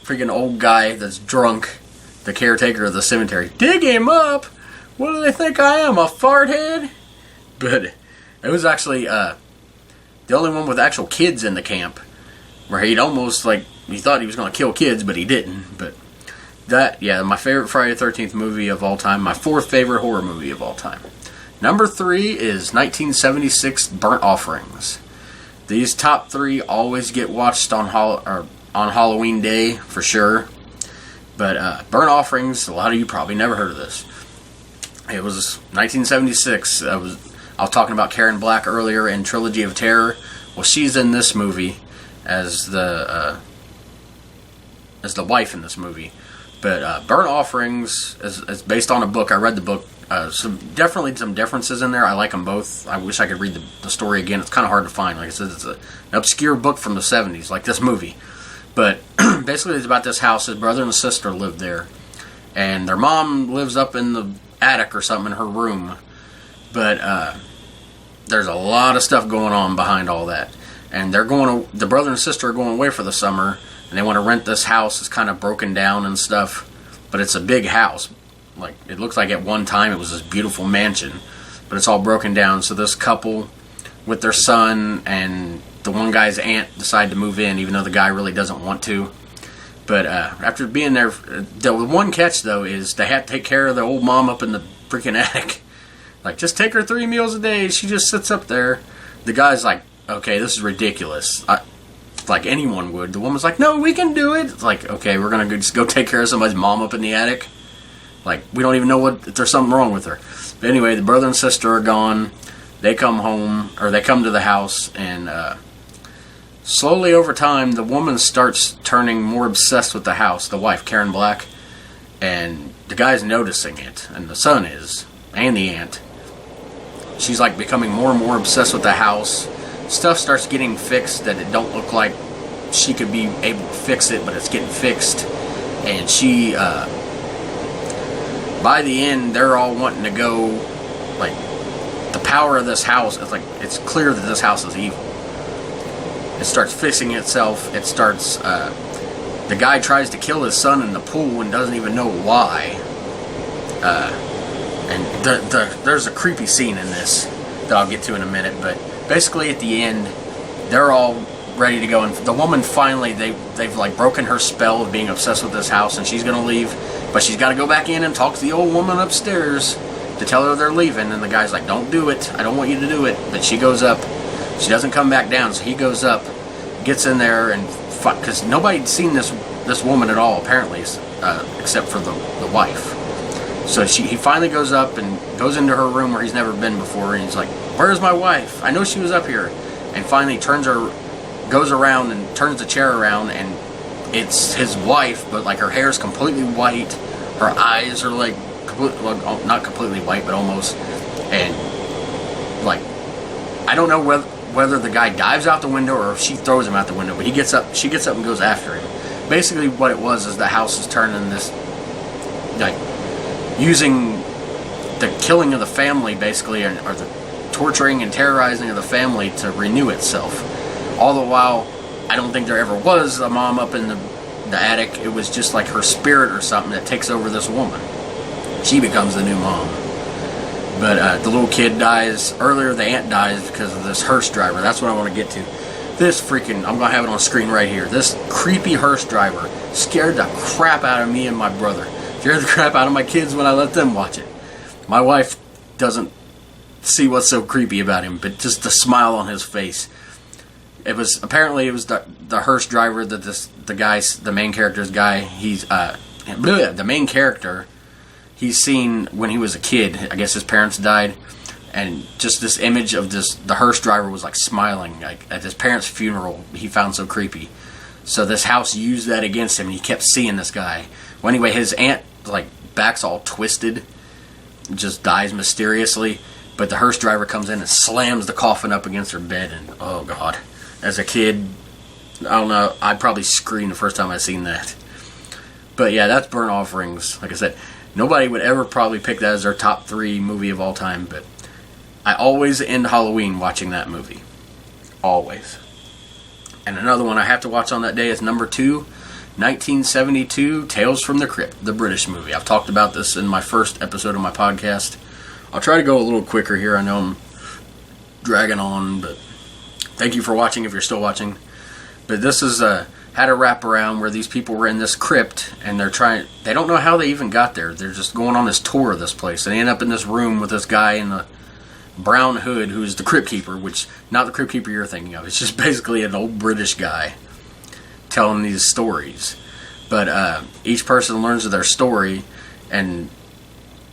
freaking old guy that's drunk, the caretaker of the cemetery. Dig him up! What do they think I am, a fart head? But it was actually the only one with actual kids in the camp, where he'd almost, like, he thought he was going to kill kids, but he didn't. But that, yeah, my favorite Friday the 13th movie of all time, my 4th favorite horror movie of all time. Number 3 is 1976 Burnt Offerings. These top 3 always get watched on Halloween Day, for sure. But Burnt Offerings, a lot of you probably never heard of this. It was 1976. I was talking about Karen Black earlier in Trilogy of Terror. Well, she's in this movie as the wife in this movie. But Burnt Offerings is based on a book. I read the book. Definitely some differences in there. I like them both. I wish I could read the story again. It's kind of hard to find. Like I said, it's an obscure book from the 70s, like this movie. But basically it's about this house. His brother and sister lived there. And their mom lives up in the attic or something in her room. But there's a lot of stuff going on behind all that. And the brother and sister are going away for the summer. And they want to rent this house. It's kind of broken down and stuff. But it's a big house. Like, it looks like at one time it was this beautiful mansion. But it's all broken down. So this couple with their son and the one guy's aunt decide to move in, even though the guy really doesn't want to. But after being there, the one catch, though, is they have to take care of the old mom up in the freaking attic. Like, just take her 3 meals a day. She just sits up there. The guy's like, okay, this is ridiculous. Like anyone would. The woman's like, no, we can do it. It's like, okay, we're going to just go take care of somebody's mom up in the attic. Like, we don't even know if there's something wrong with her. But anyway, the brother and sister are gone. They come home, or they come to the house, and slowly over time, the woman starts turning more obsessed with the house, the wife, Karen Black, and the guy's noticing it, and the son is, and the aunt. She's like becoming more and more obsessed with the house. Stuff starts getting fixed that it don't look like she could be able to fix it, but it's getting fixed. And she, by the end, they're all wanting to go, like, the power of this house, it's clear that this house is evil. It starts fixing itself. It starts, the guy tries to kill his son in the pool and doesn't even know why. And there's a creepy scene in this that I'll get to in a minute, but basically at the end, they're all ready to go, and the woman finally, they've like broken her spell of being obsessed with this house, and she's gonna leave, but she's got to go back in and talk to the old woman upstairs to tell her they're leaving, and the guy's like, don't do it, I don't want you to do it. But she goes up, she doesn't come back down, so he goes up, gets in there, and because nobody'd seen this woman at all apparently, except for the wife. So he finally goes up and goes into her room where he's never been before, and he's like, where's my wife? I know she was up here. And finally goes around and turns the chair around, and it's his wife, but like her hair's completely white, her eyes are like not completely white, but almost, and like, I don't know whether the guy dives out the window or if she throws him out the window, but she gets up and goes after him. Basically what it was is the house is turning this, like, using the killing of the family, basically, or the torturing and terrorizing of the family to renew itself. All the while, I don't think there ever was a mom up in the attic. It was just like her spirit or something that takes over this woman. She becomes the new mom. But the little kid dies. Earlier, the aunt dies because of this hearse driver. That's what I want to get to. This freaking, I'm gonna have it on screen right here. This creepy hearse driver scared the crap out of me and my brother. Scared the crap out of my kids when I let them watch it. My wife doesn't see what's so creepy about him, but just the smile on his face. It was the hearse driver that the main character's guy. The main character. He's seen when he was a kid. I guess his parents died, and just this image of the hearse driver was like smiling like at his parents' funeral. He found so creepy. So this house used that against him, and he kept seeing this guy. Well, anyway, his aunt like back's all twisted, just dies mysteriously. But the hearse driver comes in and slams the coffin up against her bed, and oh god. As a kid, I don't know, I probably screamed the first time I seen that. But yeah, that's Burnt Offerings. Like I said, nobody would ever probably pick that as their top 3 movie of all time, but I always end Halloween watching that movie. Always. And another one I have to watch on that day is number 2, 1972, Tales from the Crypt, the British movie. I've talked about this in my first episode of my podcast. I'll try to go a little quicker here. I know I'm dragging on, but thank you for watching if you're still watching. But this is had a wraparound where these people were in this crypt, and they don't know how they even got there. They're just going on this tour of this place. They end up in this room with this guy in a brown hood who's the crypt keeper, which, not the crypt keeper you're thinking of. It's just basically an old British guy telling these stories. But each person learns of their story, and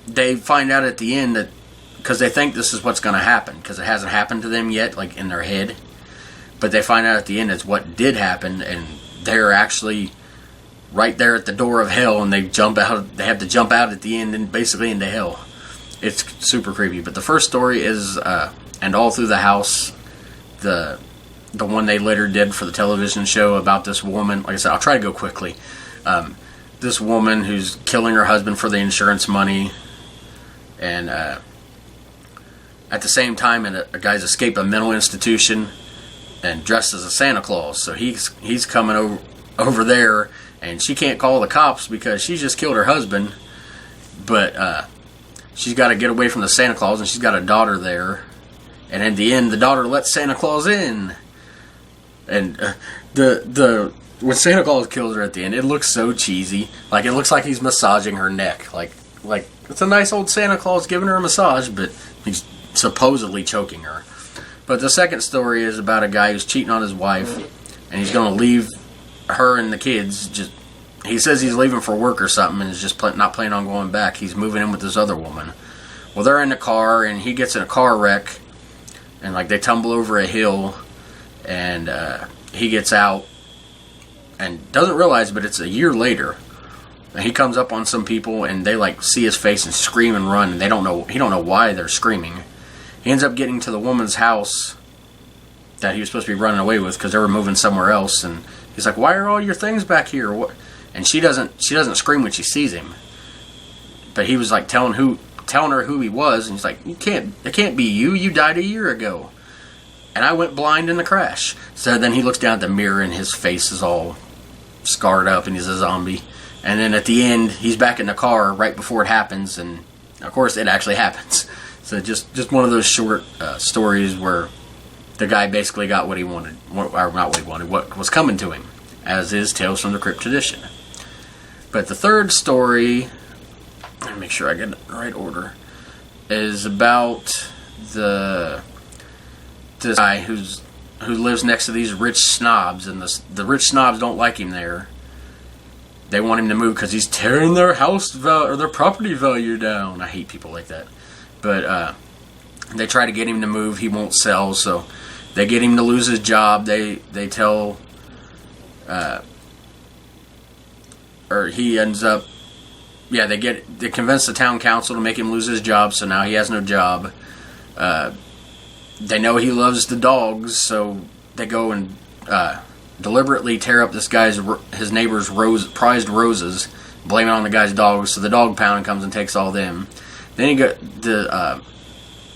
they find out at the end that, because they think this is what's going to happen, because it hasn't happened to them yet, like in their head. But they find out at the end it's what did happen, and they're actually right there at the door of hell, and they jump out. They have to jump out at the end and basically into hell. It's super creepy. But the first story is, and all through the house, the one they later did for the television show about this woman. Like I said, I'll try to go quickly. This woman who's killing her husband for the insurance money, and at the same time, a guy's escaped a mental institution and dressed as a Santa Claus. So he's coming over there, and she can't call the cops because she just killed her husband. But she's got to get away from the Santa Claus, and she's got a daughter there. And in the end, the daughter lets Santa Claus in. And when Santa Claus kills her at the end, it looks so cheesy. Like, it looks like he's massaging her neck. Like it's a nice old Santa Claus giving her a massage, but he's supposedly choking her. But the second story is about a guy who's cheating on his wife, and he's going to leave her and the kids. He says he's leaving for work or something, and is just not planning on going back. He's moving in with this other woman. Well, they're in the car, and he gets in a car wreck, and like they tumble over a hill, and he gets out and doesn't realize, but it's a year later. And he comes up on some people, and they like see his face and scream and run, and he don't know why they're screaming. He ends up getting to the woman's house that he was supposed to be running away with because they were moving somewhere else, and he's like, "Why are all your things back here?" And she doesn't scream when she sees him, but he was like telling her who he was, and he's like, "It can't be you. You died a year ago, and I went blind in the crash." So then he looks down at the mirror, and his face is all scarred up, and he's a zombie. And then at the end, he's back in the car right before it happens, and of course it actually happens. So just one of those short stories where the guy basically got what he wanted, or not what he wanted, what was coming to him, as is Tales from the Crypt tradition. But the third story, let me make sure I get it in the right order, is about this guy who lives next to these rich snobs, and the rich snobs don't like him there. They want him to move because he's tearing their house value or their property value down. I hate people like that. But they try to get him to move. He won't sell, so they get him to lose his job. They tell, or he ends up, they convince the town council to make him lose his job. So now he has no job. They know he loves the dogs, so they go and deliberately tear up his neighbor's prized roses, blame it on the guy's dogs. So the dog pound comes and takes all them. Then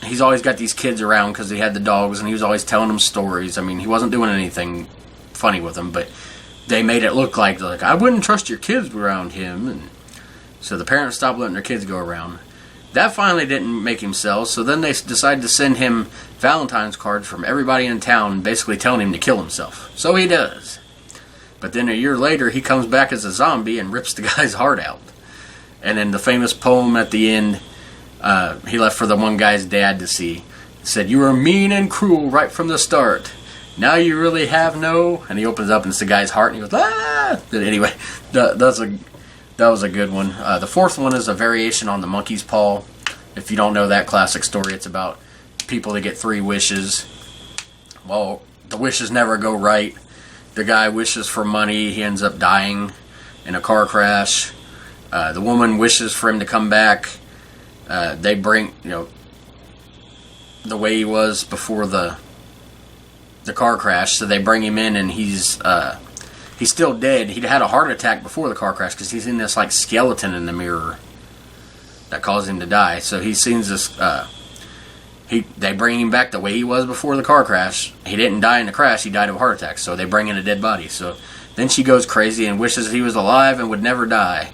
he's always got these kids around because he had the dogs, and he was always telling them stories. I mean, he wasn't doing anything funny with them, but they made it look like I wouldn't trust your kids around him. And so the parents stopped letting their kids go around. That finally didn't make him sell, so then they decided to send him Valentine's cards from everybody in town, basically telling him to kill himself. So he does. But then a year later, he comes back as a zombie and rips the guy's heart out. And then the famous poem at the end, he left for the one guy's dad to see. It said, "You were mean and cruel right from the start. Now you really have no..." And he opens up and it's the guy's heart, and he goes, "Ah!" But anyway, that was a good one. The fourth one is a variation on the monkey's paw. If you don't know that classic story, it's about people that get 3 wishes. Well, the wishes never go right. The guy wishes for money. He ends up dying in a car crash. The woman wishes for him to come back. They bring, the way he was before the car crash. So they bring him in, and he's still dead. He'd had a heart attack before the car crash because he's in this like skeleton in the mirror that caused him to die. So he sees this. They bring him back the way he was before the car crash. He didn't die in the crash. He died of a heart attack. So they bring in a dead body. So then she goes crazy and wishes he was alive and would never die.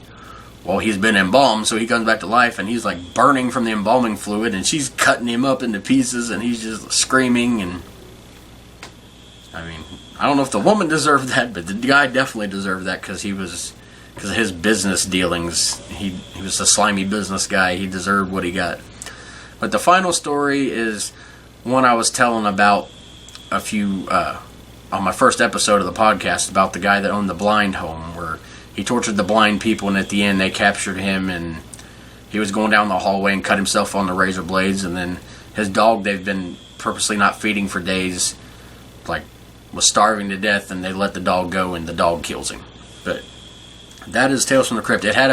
Well, he's been embalmed, so he comes back to life, and he's like burning from the embalming fluid, and she's cutting him up into pieces, and he's just screaming. And I mean, I don't know if the woman deserved that, but the guy definitely deserved that because of his business dealings. He was a slimy business guy. He deserved what he got. But the final story is one I was telling about a few on my first episode of the podcast about the guy that owned the blind home, where he tortured the blind people, and at the end they captured him, and he was going down the hallway and cut himself on the razor blades, and then his dog they've been purposely not feeding for days, like, was starving to death, and they let the dog go, and the dog kills him. But that is Tales from the Crypt. It had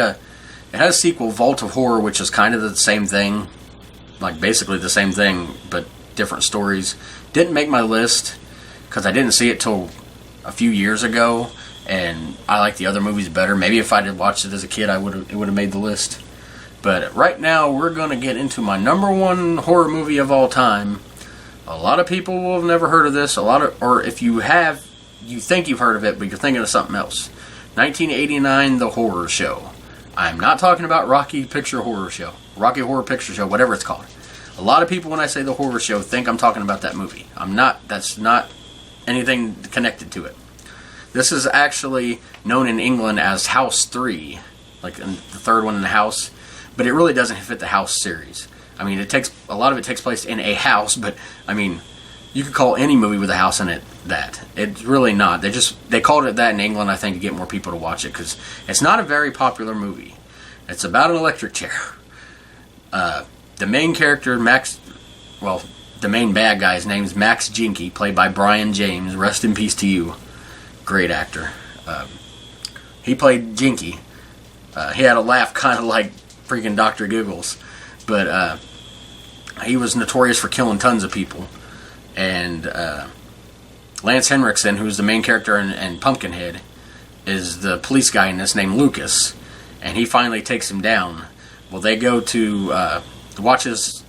a sequel, Vault of Horror, which is kind of the same thing, like basically the same thing, but different stories. Didn't make my list because I didn't see it till a few years ago, and I like the other movies better. Maybe if I had watched it as a kid, it would have made the list. But right now, we're going to get into my number 1 horror movie of all time. A lot of people will have never heard of this. Or if you have, you think you've heard of it, but you're thinking of something else. 1989, The Horror Show. I'm not talking about Rocky Horror Picture Show, whatever it's called. A lot of people, when I say The Horror Show, think I'm talking about that movie. I'm not. That's not anything connected to it. This is actually known in England as House 3, like the third one in the house, but it really doesn't fit the House series. I mean, a lot of it takes place in a house, but I mean, you could call any movie with a house in it that. It's really not. They called it that in England, I think, to get more people to watch it, because it's not a very popular movie. It's about an electric chair. The main character, the main bad guy's name is Max Jinky, played by Brian James. Rest in peace to you. Great actor. He played Jinky. He had a laugh kind of like freaking Dr. Giggles. But he was notorious for killing tons of people. And Lance Henriksen, who's the main character in Pumpkinhead, is the police guy in this named Lucas. And he finally takes him down. Well, they go to watch his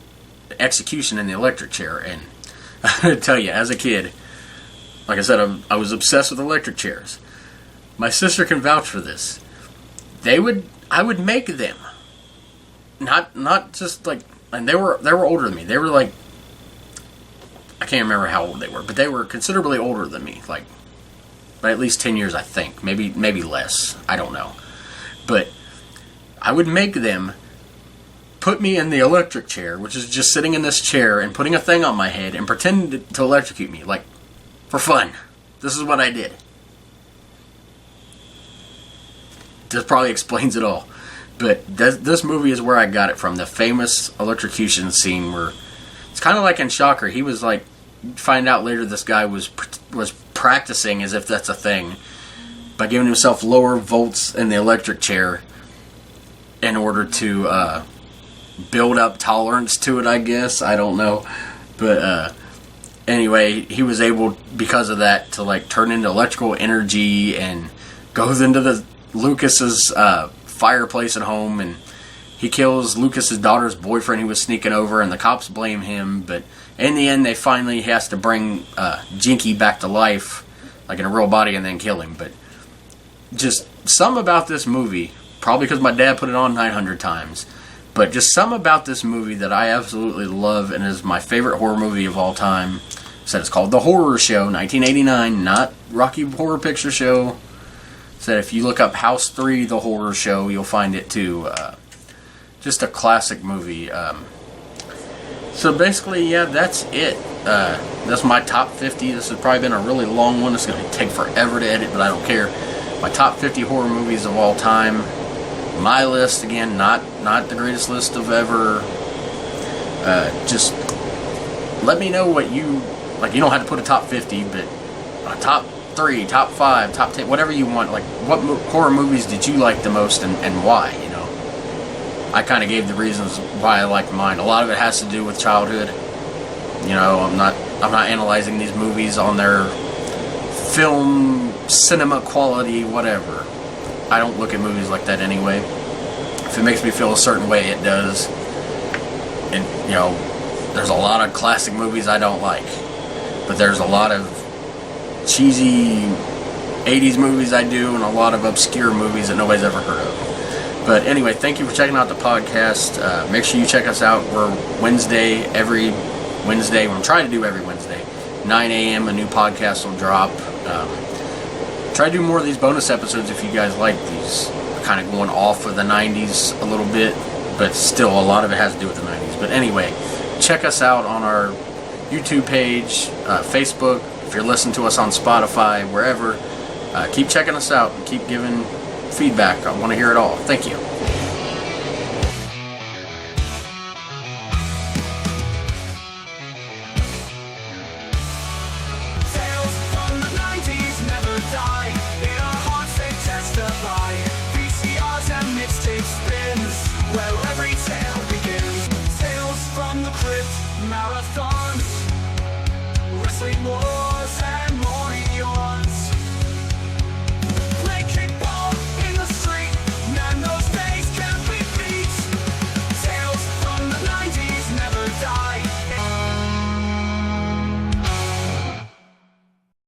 execution in the electric chair. And I'm going to tell you, as a kid, like I said, I was obsessed with electric chairs. My sister can vouch for this. I would make them. Not just like, and they were older than me. They were like, I can't remember how old they were, but they were considerably older than me, like by at least 10 years, I think. Maybe less. I don't know. But I would make them put me in the electric chair, which is just sitting in this chair and putting a thing on my head and pretend to electrocute me, like, for fun. This is what I did. This probably explains it all. But this movie is where I got it from. The famous electrocution scene where it's kind of like in Shocker. He was like, find out later this guy was practicing, as if that's a thing, by giving himself lower volts in the electric chair in order to build up tolerance to it, I guess. I don't know. But anyway, he was able, because of that, to like turn into electrical energy and goes into the Lucas's fireplace at home, and he kills Lucas's daughter's boyfriend who was sneaking over, and the cops blame him. But in the end, he has to bring Jinky back to life, like in a real body, and then kill him. But just something about this movie, probably because my dad put it on 900 times, But just some about this movie that I absolutely love and is my favorite horror movie of all time. Said it's called The Horror Show, 1989, not Rocky Horror Picture Show. Said if you look up House 3, The Horror Show, you'll find it too. Just a classic movie. So basically, yeah, that's it. That's my top 50. This has probably been a really long one. It's going to take forever to edit, but I don't care. My top 50 horror movies of all time. My list, again, not the greatest list of ever. Just let me know what you... Like, you don't have to put a top 50, but a top 3, top 5, top 10, whatever you want. Like, what horror movies did you like the most and why, you know? I kind of gave the reasons why I liked mine. A lot of it has to do with childhood. You know, I'm not analyzing these movies on their film, cinema quality, whatever. I don't look at movies like that anyway. If it makes me feel a certain way, it does. And, you know, there's a lot of classic movies I don't like. But there's a lot of cheesy 80s movies I do, and a lot of obscure movies that nobody's ever heard of. But anyway, thank you for checking out the podcast. Make sure you check us out. We're every Wednesday. I'm trying to do every Wednesday. 9 a.m. a new podcast will drop. Try to do more of these bonus episodes if you guys like these. Kind of going off of the 90s a little bit, but still a lot of it has to do with the 90s. But anyway, check us out on our YouTube page, Facebook. If you're listening to us on Spotify, wherever, keep checking us out and keep giving feedback. I want to hear it all. Thank you.
Tales from the 90s never die. In our hearts they testify. VCRs and mixtape spins, where every tale begins. Tales from the crypt, marathons, wrestling wars.